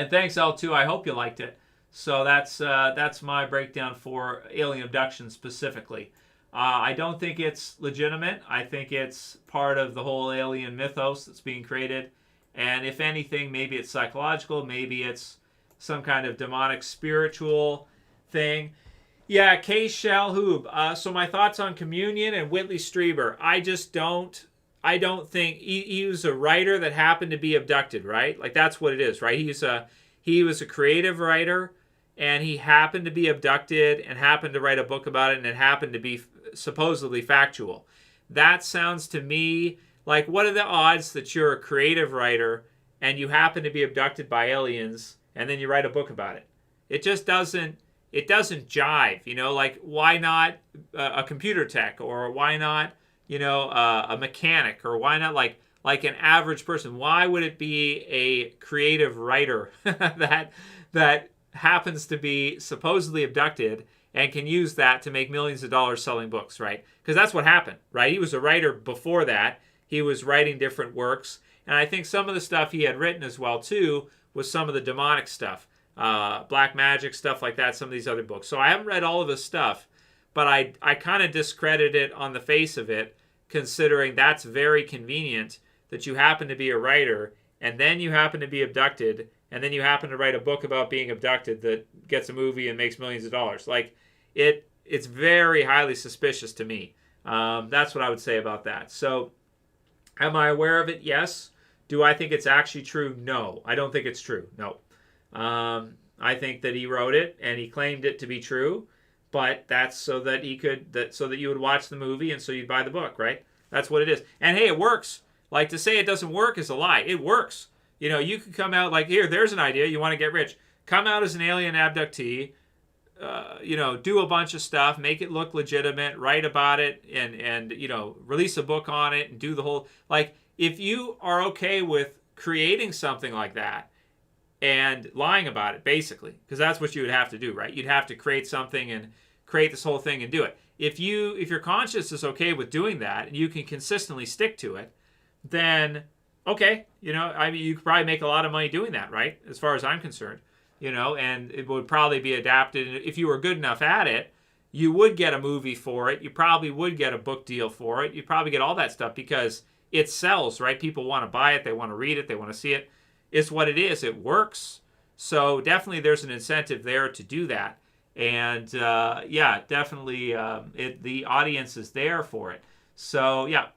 Speaker 1: thanks, L2. I hope you liked it. So that's my breakdown for alien abduction specifically. I don't think it's legitimate. I think it's part of the whole alien mythos that's being created. And if anything, maybe it's psychological. Maybe it's some kind of demonic spiritual thing. Yeah, K. Shell Hoob. So my thoughts on Communion and Whitley Strieber. I don't think he was a writer that happened to be abducted, right? Like that's what it is, right? He was a creative writer and he happened to be abducted and happened to write a book about it and it happened to be supposedly factual. That sounds to me like, what are the odds that you're a creative writer and you happen to be abducted by aliens and then you write a book about it? It just doesn't jive, like why not a computer tech, or why not, a mechanic, or why not like an average person? Why would it be a creative writer that happens to be supposedly abducted and can use that to make millions of dollars selling books, right? Because that's what happened, right? He was a writer before that. He was writing different works. And I think some of the stuff he had written as well, too, was some of the demonic stuff, black magic, stuff like that, some of these other books. So I haven't read all of his stuff, but I kind of discredit it on the face of it, considering that's very convenient that you happen to be a writer and then you happen to be abducted and then you happen to write a book about being abducted that gets a movie and makes millions of dollars. Like, it's very highly suspicious to me. That's what I would say about that. So, am I aware of it? Yes. Do I think it's actually true? No. I don't think it's true. No. I think that he wrote it and he claimed it to be true, but that's so that so that you would watch the movie and so you'd buy the book, right? That's what it is. And hey, it works. Like, to say it doesn't work is a lie. It works. You could come out like, here, there's an idea. You want to get rich. Come out as an alien abductee, do a bunch of stuff, make it look legitimate, write about it, and release a book on it and do the whole, like, if you are okay with creating something like that and lying about it, basically, because that's what you would have to do, right? You'd have to create something and create this whole thing and do it. If your conscience is okay with doing that and you can consistently stick to it, then okay, you could probably make a lot of money doing that, right? As far as I'm concerned, and it would probably be adapted if you were good enough at it. you would get a movie for it. You probably would get a book deal for it. You'd probably get all that stuff because it sells, right? People want to buy it. They want to read it. They want to see it. It's what it is. It works. So definitely there's an incentive there to do that. And yeah, definitely the audience is there for it. So yeah.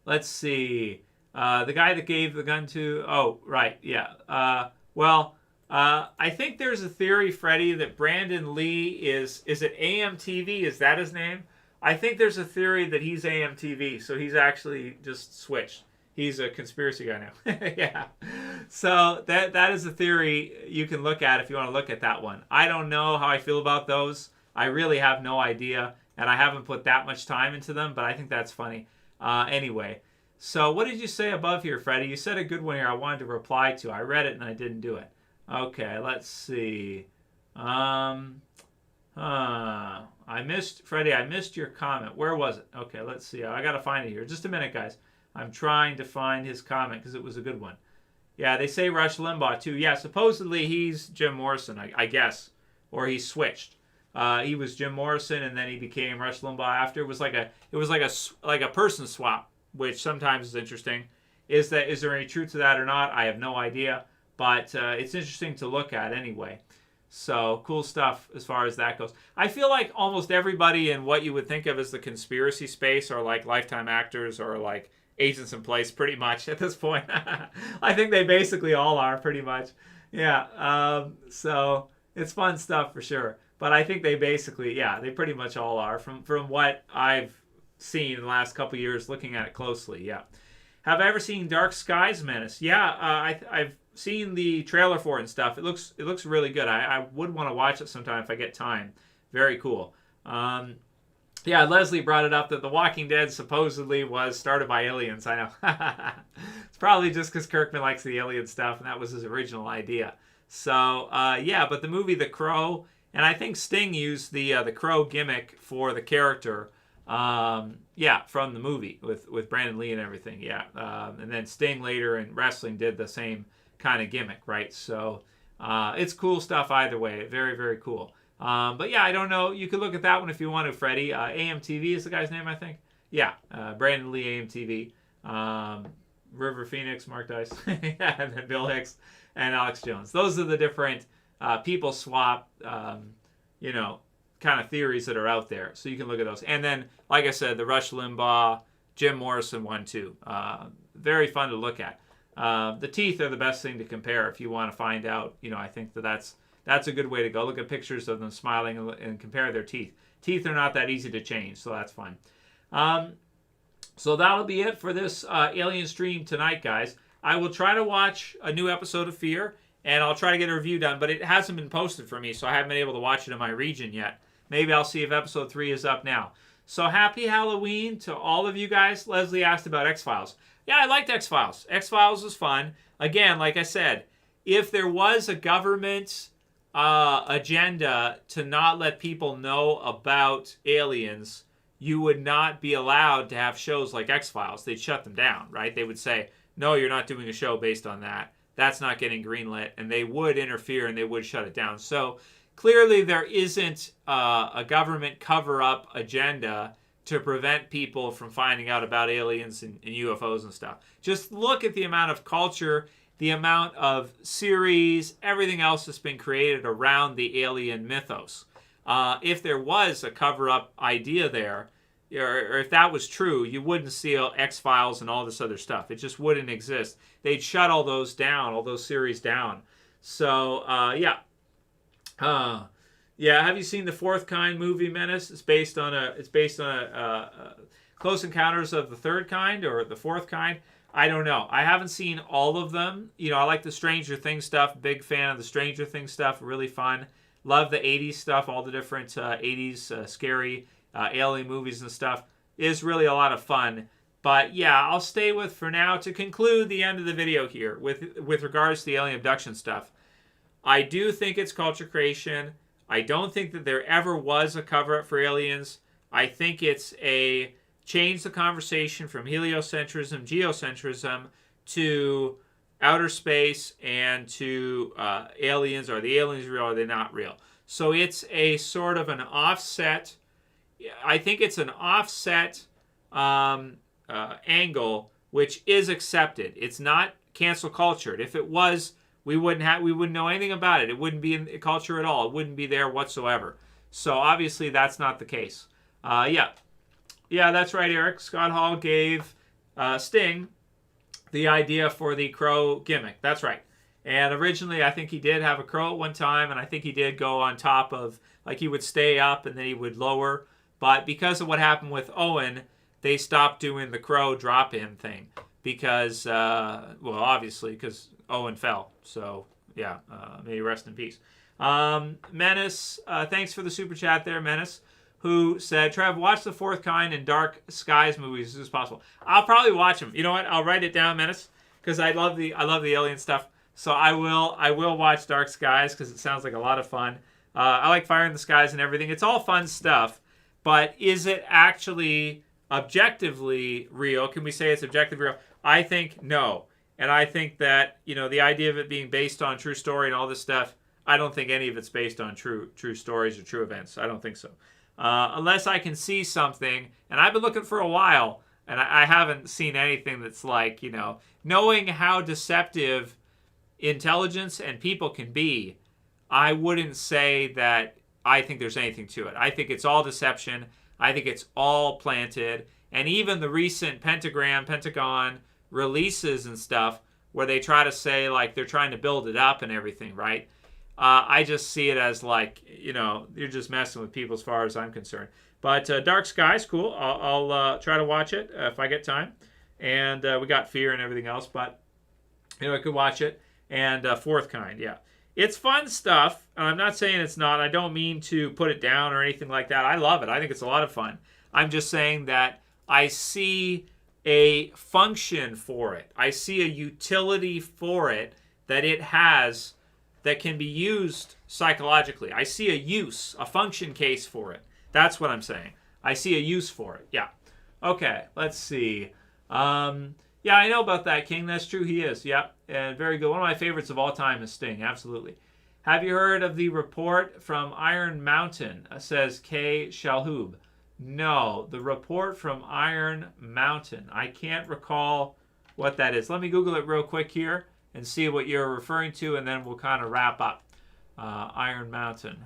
Speaker 1: Let's see. The guy that gave the gun to... Oh, right. Yeah. Well, I think there's a theory, Freddie, that Brandon Lee is it AMTV? Is that his name? I think there's a theory that he's AMTV, so he's actually just switched. He's a conspiracy guy now. Yeah. So that is a theory you can look at if you want to look at that one. I don't know how I feel about those. I really have no idea, and I haven't put that much time into them, but I think that's funny. Anyway, so what did you say above here, Freddie? You said a good one here I wanted to reply to. I read it and I didn't do it. Okay, let's see. I missed, Freddie, I missed your comment. Where was it? Okay, let's see. I got to find it here. Just a minute, guys. I'm trying to find his comment because it was a good one. Yeah, they say Rush Limbaugh, too. Yeah, supposedly he's Jim Morrison, I guess. Or he switched. He was Jim Morrison, and then he became Rush Limbaugh after. It was like a person swap, which sometimes is interesting. Is there any truth to that or not? I have no idea, but it's interesting to look at anyway. So cool stuff as far as that goes. I feel like almost everybody in what you would think of as the conspiracy space are like lifetime actors or like agents in place, pretty much at this point. I think they basically all are, pretty much. Yeah. So it's fun stuff for sure. But I think they basically, yeah, they pretty much all are from what I've seen in the last couple of years, looking at it closely. Yeah. Have I ever seen Dark Skies Menace? Yeah, I've seen the trailer for it and stuff. It looks really good. I would want to watch it sometime if I get time. Very cool. Yeah, Leslie brought it up that The Walking Dead supposedly was started by aliens. I know. It's probably just because Kirkman likes the alien stuff, and that was his original idea. So, yeah, but the movie The Crow, and I think Sting used the Crow gimmick for the character, yeah, from the movie with Brandon Lee and everything, yeah. And then Sting later in wrestling did the same kind of gimmick, right? So, it's cool stuff either way. Very, very cool. But yeah, I don't know. You could look at that one if you want to, Freddie. AMTV is the guy's name, I think. Yeah, Brandon Lee, AMTV. River Phoenix, Mark Dice. Yeah, and then Bill Hicks and Alex Jones. Those are the different people swap, you know, kind of theories that are out there. So you can look at those. And then, like I said, the Rush Limbaugh, Jim Morrison one, too. Very fun to look at. The teeth are the best thing to compare if you want to find out. You know, I think that's a good way to go. Look at pictures of them smiling and compare their teeth. Teeth are not that easy to change, so that's fun. So that'll be it for this Alien stream tonight, guys. I will try to watch a new episode of Fear, and I'll try to get a review done, but it hasn't been posted for me, so I haven't been able to watch it in my region yet. Maybe I'll see if episode 3 is up now. So happy Halloween to all of you guys. Leslie asked about X-Files. Yeah, I liked X-Files. X-Files was fun. Again, like I said, if there was a government agenda to not let people know about aliens, you would not be allowed to have shows like X-Files. They'd shut them down, right? They would say, no, you're not doing a show based on that. That's not getting greenlit. And they would interfere and they would shut it down. So clearly there isn't a government cover-up agenda to prevent people from finding out about aliens and UFOs and stuff. Just look at the amount of culture, the amount of series, everything else that's been created around the alien mythos. If there was a cover-up idea there, or if that was true, you wouldn't see X-Files and all this other stuff. It just wouldn't exist. They'd shut all those down, all those series down. So, yeah. Yeah, have you seen the Fourth Kind movie, Menace? It's based on a Close Encounters of the Third Kind or the Fourth Kind. I don't know. I haven't seen all of them. You know, I like the Stranger Things stuff. Big fan of the Stranger Things stuff. Really fun. Love the 80s stuff, all the different 80s scary alien movies and stuff. It is really a lot of fun. But yeah, I'll stay with, for now, to conclude the end of the video here with regards to the alien abduction stuff. I do think it's culture creation. I don't think that there ever was a cover-up for aliens. I think it's a change the conversation from heliocentrism, geocentrism, to outer space and to aliens. Are the aliens real? Are they not real? So it's a sort of an offset. I think it's an offset angle, which is accepted. It's not cancel cultured. If it was, we wouldn't know anything about it. It wouldn't be in culture at all. It wouldn't be there whatsoever. So obviously that's not the case. Yeah, that's right, Eric. Scott Hall gave Sting the idea for the crow gimmick. That's right. And originally, I think he did have a crow at one time, and I think he did go on top of, like, he would stay up and then he would lower. But because of what happened with Owen, they stopped doing the crow drop-in thing because, well, obviously, because Owen fell. So, yeah, may he rest in peace. Menace, thanks for the super chat there, Menace, who said, Trev, watch The Fourth Kind and Dark Skies movies as soon as possible. I'll probably watch them. You know what? I'll write it down, Menace, because I love the alien stuff. So I will watch Dark Skies because it sounds like a lot of fun. I like Fire in the Skies and everything. It's all fun stuff. But is it actually objectively real? Can we say it's objectively real? I think no. And I think that, the idea of it being based on true story and all this stuff, I don't think any of it's based on true stories or true events. I don't think so. Unless I can see something, and I've been looking for a while, and I haven't seen anything that's like, knowing how deceptive intelligence and people can be, I wouldn't say that I think there's anything to it. I think it's all deception. I think it's all planted. And even the recent Pentagon releases and stuff where they try to say, like, they're trying to build it up and everything, right? I just see it as like, you're just messing with people as far as I'm concerned. But Dark Skies, cool. I'll try to watch it if I get time. And we got Fear and everything else, but, I could watch it. And Fourth Kind, yeah. It's fun stuff. I'm not saying it's not. I don't mean to put it down or anything like that. I love it. I think it's a lot of fun. I'm just saying that I see a function for it. I see a utility for it that it has that can be used psychologically. I see a use, a function case for it. That's what I'm saying. I see a use for it. Yeah. Okay, let's see. Yeah, I know about that, King. That's true. He is. Yep. And very good. One of my favorites of all time is Sting. Absolutely. Have you heard of the report from Iron Mountain? Says K. Shalhoub. No, the report from Iron Mountain. I can't recall what that is. Let me Google it real quick here and see what you're referring to, and then we'll kind of wrap up. Iron Mountain.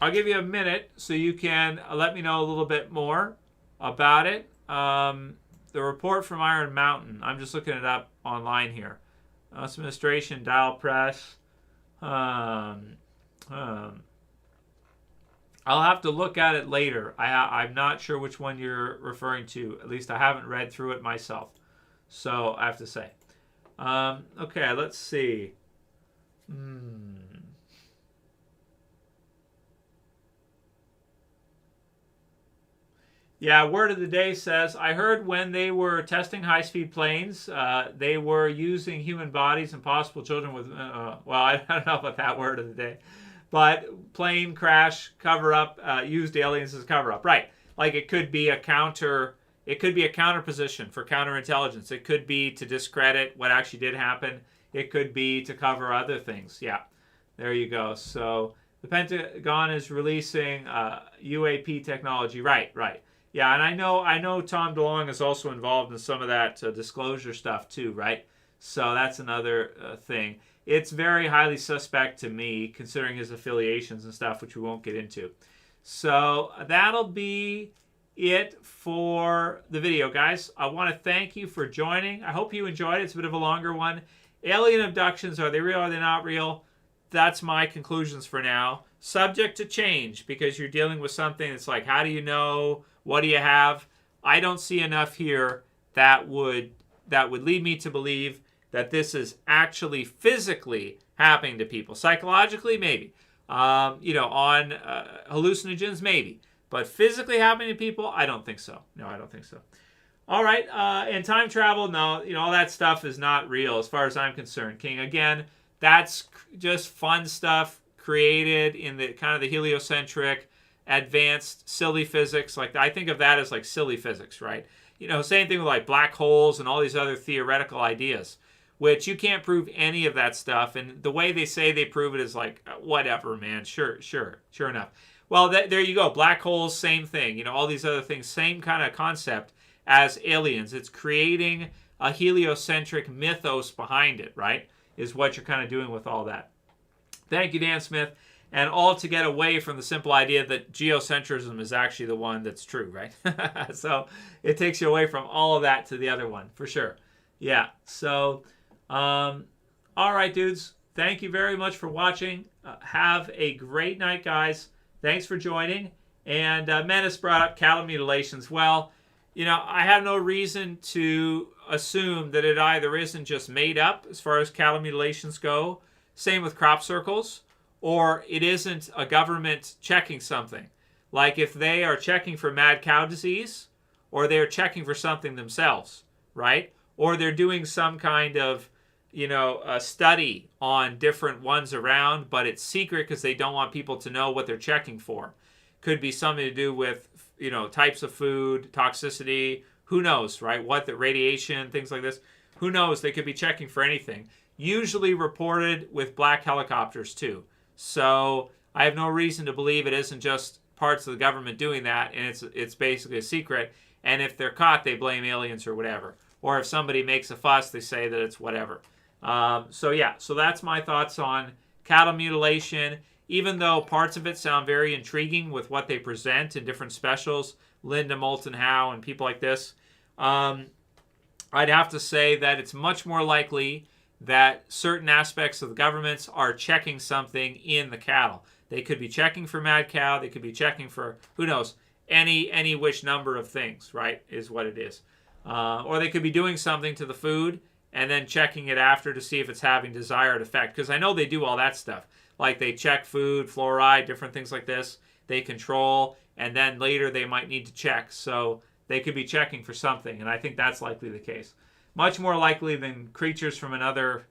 Speaker 1: I'll give you a minute so you can let me know a little bit more about it. The report from Iron Mountain. I'm just looking it up online here. Administration, dial press. I'll have to look at it later. I'm not sure which one you're referring to. At least I haven't read through it myself. So I have to say. Okay, let's see. Yeah, word of the day says, I heard when they were testing high-speed planes, they were using human bodies and possible children with, well, I don't know about that word of the day, but plane crash, cover-up, used aliens as cover-up. Right, like it could be a counter position for counterintelligence. It could be to discredit what actually did happen. It could be to cover other things. Yeah, there you go. So the Pentagon is releasing UAP technology. Right. Yeah, and I know Tom DeLonge is also involved in some of that disclosure stuff too, right? So that's another thing. It's very highly suspect to me, considering his affiliations and stuff, which we won't get into. So that'll be it for the video, guys. I want to thank you for joining. I hope you enjoyed it. It's a bit of a longer one. Alien abductions, are they real? Are they not real? That's my conclusions for now. Subject to change, because you're dealing with something that's like, how do you know? What do you have? I don't see enough here that would lead me to believe that this is actually physically happening to people. Psychologically, maybe. On hallucinogens, maybe. But physically happening to people, I don't think so. No, I don't think so. All right, and time travel, no, all that stuff is not real as far as I'm concerned, King. Again, that's just fun stuff created in the kind of the heliocentric, advanced, silly physics. Like, I think of that as like silly physics, right? Same thing with like black holes and all these other theoretical ideas. which you can't prove any of that stuff. And the way they say they prove it is like, whatever, man. Sure enough. Well, there you go. Black holes, same thing. You know, all these other things, same kind of concept as aliens. It's creating a heliocentric mythos behind it, right? Is what you're kind of doing with all that. Thank you, Dan Smith. And all to get away from the simple idea that geocentrism is actually the one that's true, right? So it takes you away from all of that to the other one, for sure. Yeah, so, all right, dudes. Thank you very much for watching. Have a great night, guys. Thanks for joining. And Menace brought up cattle mutilations. Well, you know, I have no reason to assume that it either isn't just made up as far as cattle mutilations go, same with crop circles, or it isn't a government checking something. Like if they are checking for mad cow disease, or they're checking for something themselves, right? Or they're doing some kind of, you know, a study on different ones around, but it's secret because they don't want people to know what they're checking for. Could be something to do with, you know, types of food, toxicity, who knows, right? What the radiation, things like this. Who knows? They could be checking for anything. Usually reported with black helicopters too. So I have no reason to believe it isn't just parts of the government doing that, and it's basically a secret. And if they're caught, they blame aliens or whatever. Or if somebody makes a fuss, they say that it's whatever. So yeah, so that's my thoughts on cattle mutilation. Even though parts of it sound very intriguing with what they present in different specials, Linda Moulton Howe and people like this, I'd have to say that it's much more likely that certain aspects of the governments are checking something in the cattle. They could be checking for mad cow. They could be checking for, who knows, any which number of things, right, is what it is. Or they could be doing something to the food and then checking it after to see if it's having desired effect. Because I know they do all that stuff. Like they check food, fluoride, different things like this. They control, and then later they might need to check. So they could be checking for something, and I think that's likely the case. Much more likely than creatures from another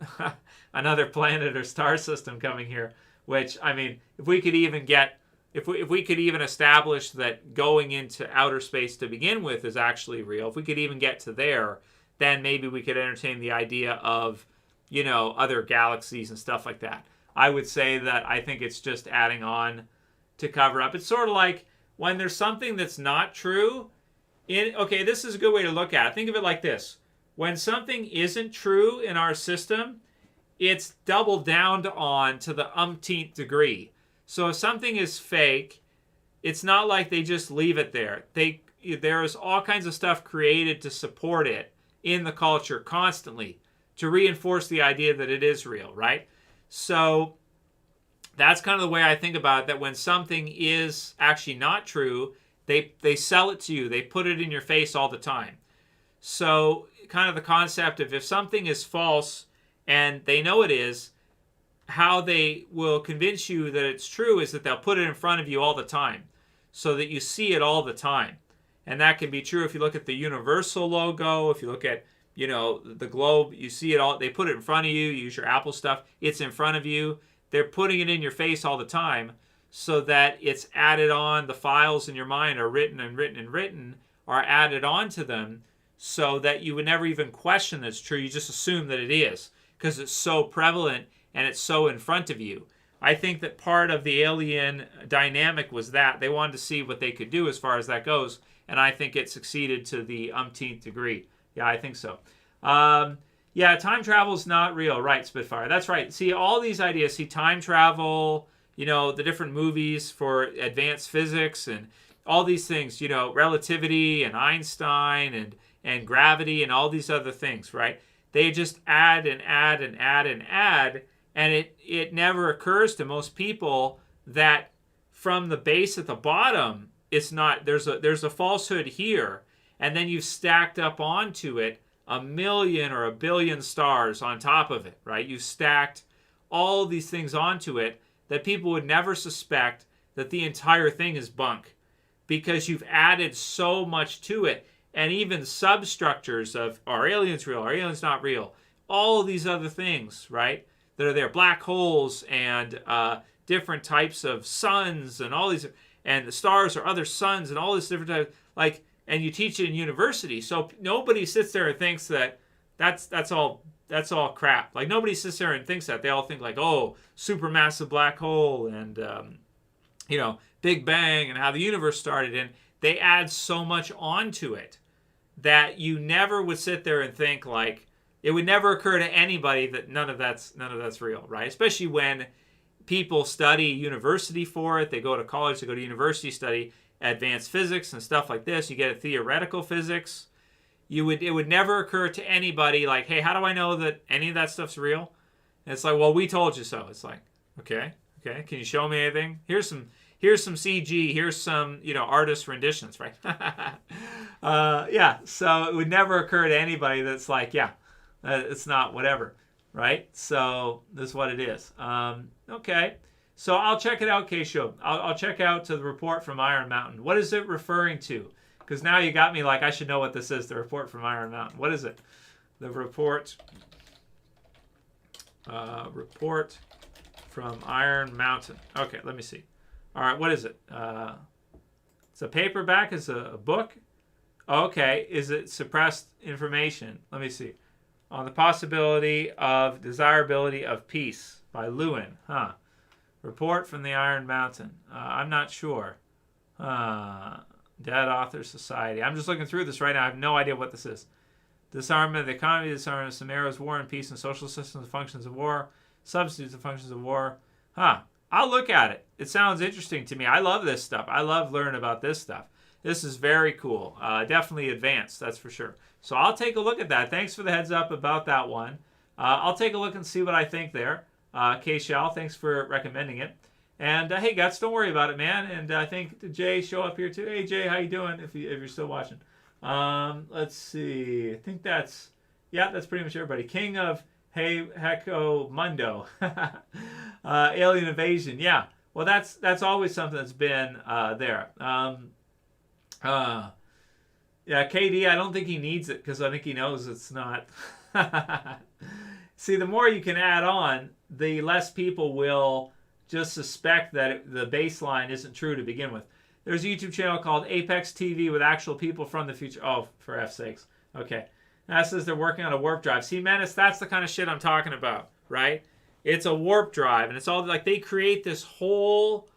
Speaker 1: another planet or star system coming here. Which, I mean, if we could even establish that going into outer space to begin with is actually real, if we could even get to there, then maybe we could entertain the idea of, you know, other galaxies and stuff like that. I would say that I think it's just adding on to cover up. It's sort of like when there's something that's not true. Okay, this is a good way to look at it. Think of it like this. When something isn't true in our system, it's doubled down on to the umpteenth degree. So if something is fake, it's not like they just leave it there. There's all kinds of stuff created to support it in the culture constantly to reinforce the idea that it is real, right? So that's kind of the way I think about it, that when something is actually not true, they sell it to you. They put it in your face all the time. So kind of the concept of if something is false and they know it is, how they will convince you that it's true is that they'll put it in front of you all the time so that you see it all the time. And that can be true if you look at the Universal logo, if you look at, you know, the globe, you see it all. They put it in front of you. You use your Apple stuff. It's in front of you. They're putting it in your face all the time so that it's added on. The files in your mind are written are added on to them so that you would never even question that it's true. You just assume that it is because it's so prevalent and it's so in front of you. I think that part of the alien dynamic was that they wanted to see what they could do as far as that goes, and I think it succeeded to the umpteenth degree. Yeah, I think so. Yeah, time travel is not real, right, Spitfire? That's right. See, all these ideas, time travel, you know, the different movies for advanced physics and all these things, you know, relativity and Einstein and gravity and all these other things, right? They just add and add and add and add, and it never occurs to most people that from the base at the bottom, it's not, there's a falsehood here, and then you've stacked up onto it 1 million or 1 billion stars on top of it, right? You've stacked all these things onto it that people would never suspect that the entire thing is bunk because you've added so much to it. And even substructures of, are aliens real? Are aliens not real? All of these other things, right, that are there. Black holes and different types of suns and all these, and the stars are other suns and all this different type, like, and you teach it in university. So nobody sits there and thinks that that's all that's all crap. Like, nobody sits there and thinks that. They all think like, oh, supermassive black hole and Big Bang and how the universe started, and they add so much onto it that you never would sit there and think like, it would never occur to anybody that none of that's real, right? Especially when people study university for it. They go to college, they go to university, study advanced physics and stuff like this. You get a theoretical physics. It would never occur to anybody like, hey, how do I know that any of that stuff's real? And it's like, well, we told you so. It's like, okay, can you show me anything? Here's some CG. Here's some artist renditions, right? So it would never occur to anybody that's like, it's not whatever, right? So this is what it is. Okay. So I'll check it out, K-Show. I'll check out to the report from Iron Mountain. What is it referring to? Because now you got me like I should know what this is, the report from Iron Mountain. What is it? The report from Iron Mountain. Okay, let me see. All right, what is it? It's a paperback? It's a book? Okay, is it suppressed information? Let me see. On the possibility of desirability of peace by Lewin. Report from the Iron Mountain. I'm not sure. Dead Authors Society. I'm just looking through this right now. I have no idea what this is. Disarmament of the economy, disarmament of scenarios, war and peace and social systems and functions of war, substitutes and functions of war. I'll look at it. It sounds interesting to me. I love this stuff. I love learning about this stuff. This is very cool. Definitely advanced, that's for sure. So I'll take a look at that. Thanks for the heads up about that one. I'll take a look and see what I think there. K-Shal, thanks for recommending it. And hey, Guts, don't worry about it, man. And I think did Jay show up here too? Hey, Jay, how you doing? If you're still watching, let's see. I think that's pretty much everybody. King of Hecko Mundo, Alien Invasion. Yeah, well, that's always something that's been there. KD, I don't think he needs it because I think he knows it's not. See, the more you can add on, the less people will just suspect that the baseline isn't true to begin with. There's a YouTube channel called Apex TV with actual people from the future. Oh, for F's sakes. Okay. That says they're working on a warp drive. See, Menace, that's the kind of shit I'm talking about, right? It's a warp drive, and it's all like they've created this whole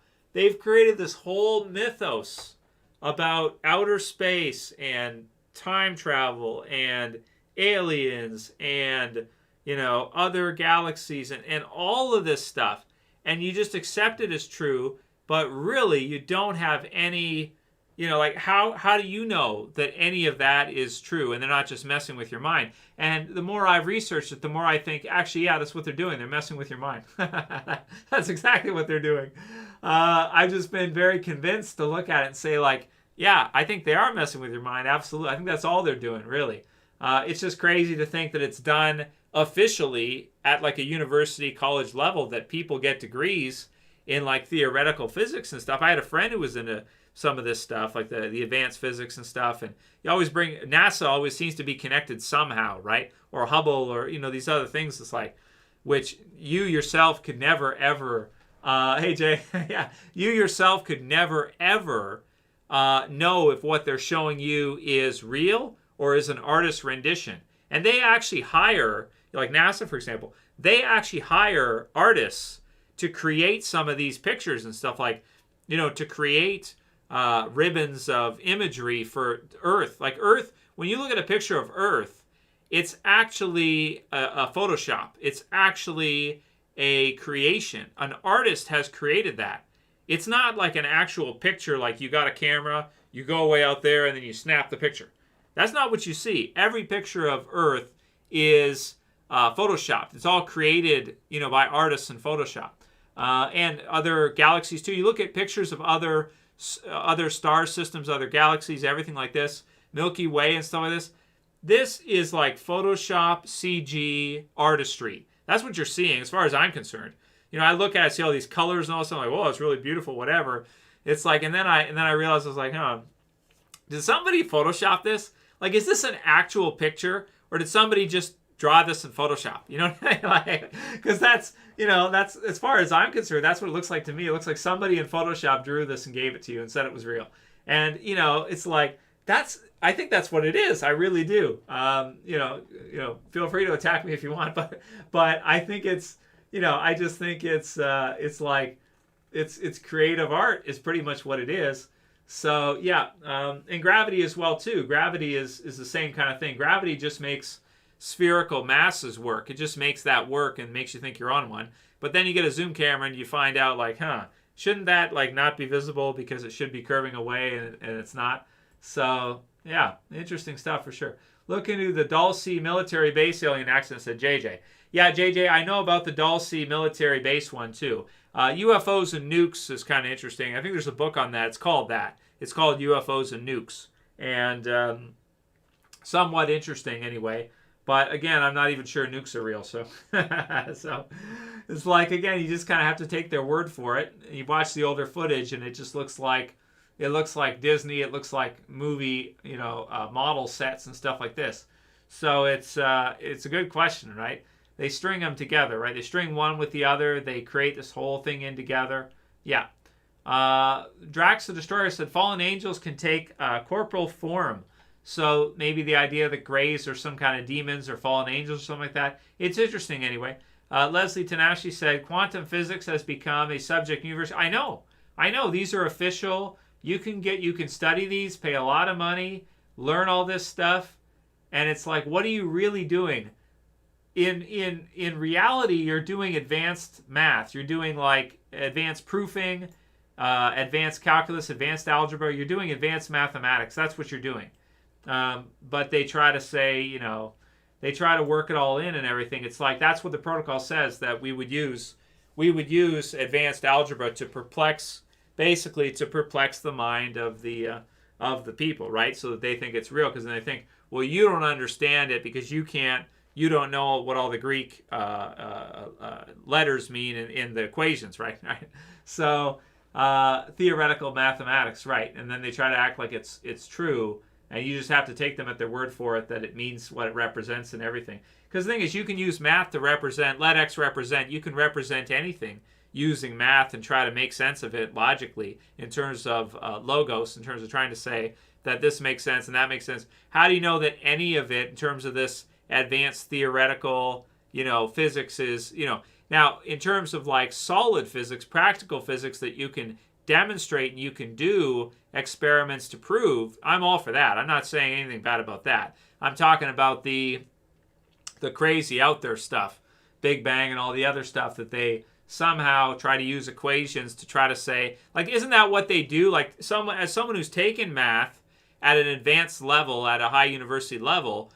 Speaker 1: mythos about outer space and time travel and aliens and, other galaxies and all of this stuff. And you just accept it as true, but really you don't have any, how do you know that any of that is true and they're not just messing with your mind? And the more I've researched it, the more I think, actually, yeah, that's what they're doing. They're messing with your mind. That's exactly what they're doing. I've just been very convinced to look at it and say, like, yeah, I think they are messing with your mind. Absolutely. I think that's all they're doing, really. It's just crazy to think that it's done officially at like a university college level, that people get degrees in like theoretical physics and stuff. I had a friend who was into some of this stuff, like the advanced physics and stuff. And you always bring, NASA always seems to be connected somehow, right? Or Hubble or, these other things. It's like, which you yourself could never, ever, hey Jay, yeah, you yourself could never, ever know if what they're showing you is real or is an artist's rendition. And they actually hire, like NASA, for example, they actually hire artists to create some of these pictures and stuff, like, to create ribbons of imagery for Earth. Like Earth, when you look at a picture of Earth, it's actually a Photoshop. It's actually a creation. An artist has created that. It's not like an actual picture, like you got a camera, you go way out there, and then you snap the picture. That's not what you see. Every picture of Earth is photoshopped. It's all created, by artists in Photoshop. And other galaxies too. You look at pictures of other star systems, other galaxies, everything like this, Milky Way and stuff like this. This is like Photoshop, CG, artistry. That's what you're seeing, as far as I'm concerned. I look at it, see all these colors and all stuff. I'm like, whoa, it's really beautiful, whatever. It's like, and then I realized, I was like, did somebody Photoshop this? Like, is this an actual picture, or did somebody just draw this in Photoshop? You know what I mean? Like, because that's as far as I'm concerned, that's what it looks like to me. It looks like somebody in Photoshop drew this and gave it to you and said it was real. And it's like, that's I think that's what it is. I really do. Feel free to attack me if you want, but I think it's, I just think it's like it's creative art is pretty much what it is. So yeah, and gravity as well too. Gravity is the same kind of thing. Gravity just makes spherical masses work. It just makes that work and makes you think you're on one. But then you get a zoom camera and you find out like, shouldn't that like not be visible because it should be curving away and it's not. So yeah, interesting stuff for sure. Look into the Dulce military base alien accident, said JJ. Yeah, JJ, I know about the Dulce military base one too. UFOs and Nukes is kind of interesting. I think there's a book on that. It's called that. It's called UFOs and Nukes. And somewhat interesting anyway. But again, I'm not even sure nukes are real. So, so it's like, again, you just kind of have to take their word for it. You watch the older footage and it just looks like, Disney. It looks like movie, model sets and stuff like this. So it's a good question, right? They string them together, right? They string one with the other. They create this whole thing in together. Yeah. Drax the Destroyer said, fallen angels can take corporal form. So maybe the idea that Greys are some kind of demons or fallen angels or something like that. It's interesting anyway. Leslie Tanashi said, quantum physics has become a subject in university. I know. These are official. You can study these, pay a lot of money, learn all this stuff. And it's like, what are you really doing? In reality, you're doing advanced math. You're doing like advanced proofing, advanced calculus, advanced algebra. You're doing advanced mathematics. That's what you're doing. But they try to say, they try to work it all in and everything. It's like that's what the protocol says, that we would use advanced algebra to perplex the mind of the people, right? So that they think it's real, because then they think, well, you don't understand it because you don't know what all the Greek letters mean in the equations, right? So theoretical mathematics, right? And then they try to act like it's true. And you just have to take them at their word for it, that it means what it represents and everything. Because the thing is, you can use math to represent, let X represent. You can represent anything using math and try to make sense of it logically in terms of logos, in terms of trying to say that this makes sense and that makes sense. How do you know that any of it, in terms of this advanced theoretical, physics is, now in terms of like solid physics, practical physics that you can demonstrate and you can do experiments to prove, I'm all for that. I'm not saying anything bad about that. I'm talking about the crazy out there stuff, Big Bang and all the other stuff that they somehow try to use equations to try to say, like, isn't that what they do? Like, as someone who's taken math at an advanced level, at a high university level,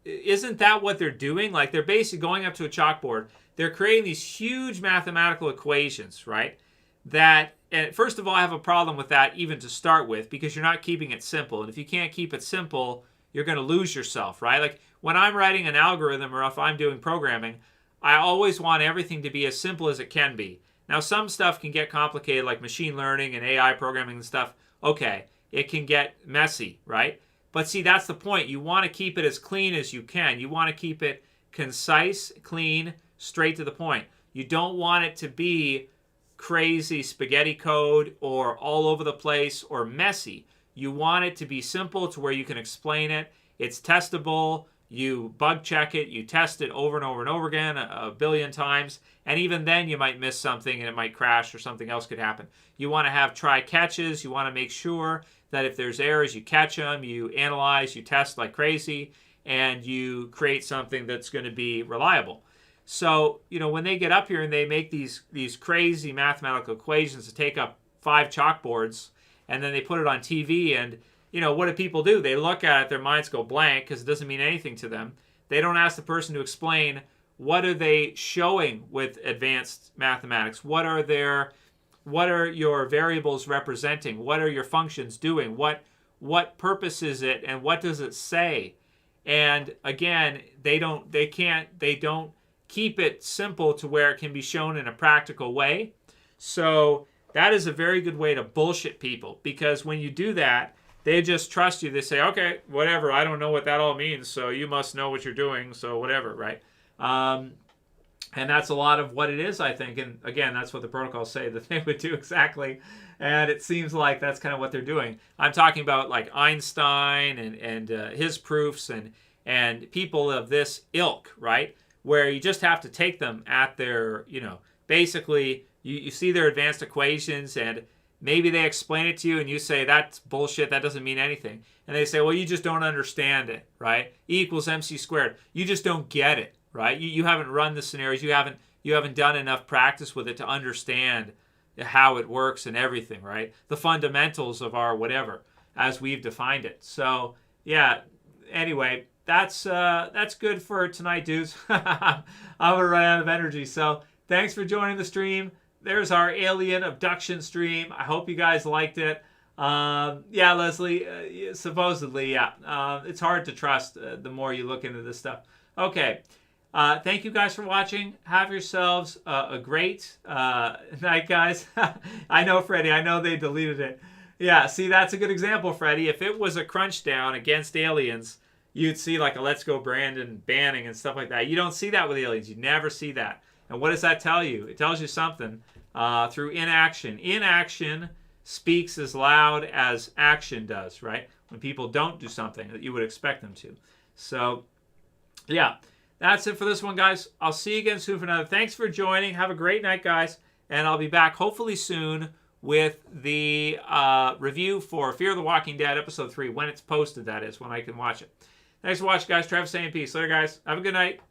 Speaker 1: isn't that what they're doing? Like, they're basically going up to a chalkboard. They're creating these huge mathematical equations, right? That, and first of all, I have a problem with that even to start with, because you're not keeping it simple. And if you can't keep it simple, you're going to lose yourself, right? Like when I'm writing an algorithm or if I'm doing programming, I always want everything to be as simple as it can be. Now, some stuff can get complicated, like machine learning and AI programming and stuff. Okay, it can get messy, right? But see, that's the point. You want to keep it as clean as you can. You want to keep it concise, clean, straight to the point. You don't want it to be crazy spaghetti code or all over the place or messy. You want it to be simple to where you can explain it. It's testable. You bug check it. You test it over and over and over again a billion times. And even then you might miss something and it might crash or something else could happen. You want to have try catches. You want to make sure that if there's errors, you catch them, you analyze, you test like crazy, and you create something that's going to be reliable. So, when they get up here and they make these crazy mathematical equations to take up 5 chalkboards, and then they put it on TV, and, what do people do? They look at it, their minds go blank because it doesn't mean anything to them. They don't ask the person to explain what are they showing with advanced mathematics. What are your variables representing? What are your functions doing? What purpose is it, and what does it say? And again, they don't keep it simple to where it can be shown in a practical way. So that is a very good way to bullshit people, because when you do that, they just trust you. They say, okay, whatever, I don't know what that all means, so you must know what you're doing, so whatever, right? And that's a lot of what it is, I think. And again, that's what the protocols say that they would do exactly. And it seems like that's kind of what they're doing. I'm talking about like Einstein and his proofs and people of this ilk, right? Where you just have to take them at their, basically you see their advanced equations and maybe they explain it to you and you say, that's bullshit, that doesn't mean anything. And they say, well, you just don't understand it, right? E equals mc squared. You just don't get it, right? You haven't run the scenarios. You haven't done enough practice with it to understand how it works and everything, right? The fundamentals of our whatever as we've defined it. So yeah, anyway, that's good for tonight, dudes. I'm gonna run out of energy. So thanks for joining the stream. There's our alien abduction stream. I hope you guys liked it. Yeah, Leslie, supposedly, yeah. It's hard to trust the more you look into this stuff. Okay. Thank you guys for watching. Have yourselves a great night, guys. I know, Freddie. I know they deleted it. Yeah, see, that's a good example, Freddie. If it was a crunch down against aliens, you'd see like a Let's Go Brandon banning and stuff like that. You don't see that with aliens. You never see that. And what does that tell you? It tells you something through inaction. Inaction speaks as loud as action does, right? When people don't do something that you would expect them to. So, yeah. That's it for this one, guys. I'll see you again soon for another. Thanks for joining. Have a great night, guys. And I'll be back hopefully soon with the review for Fear of the Walking Dead Episode 3. When it's posted, that is, when I can watch it. Thanks for watching, guys. Trev saying peace. Later, guys. Have a good night.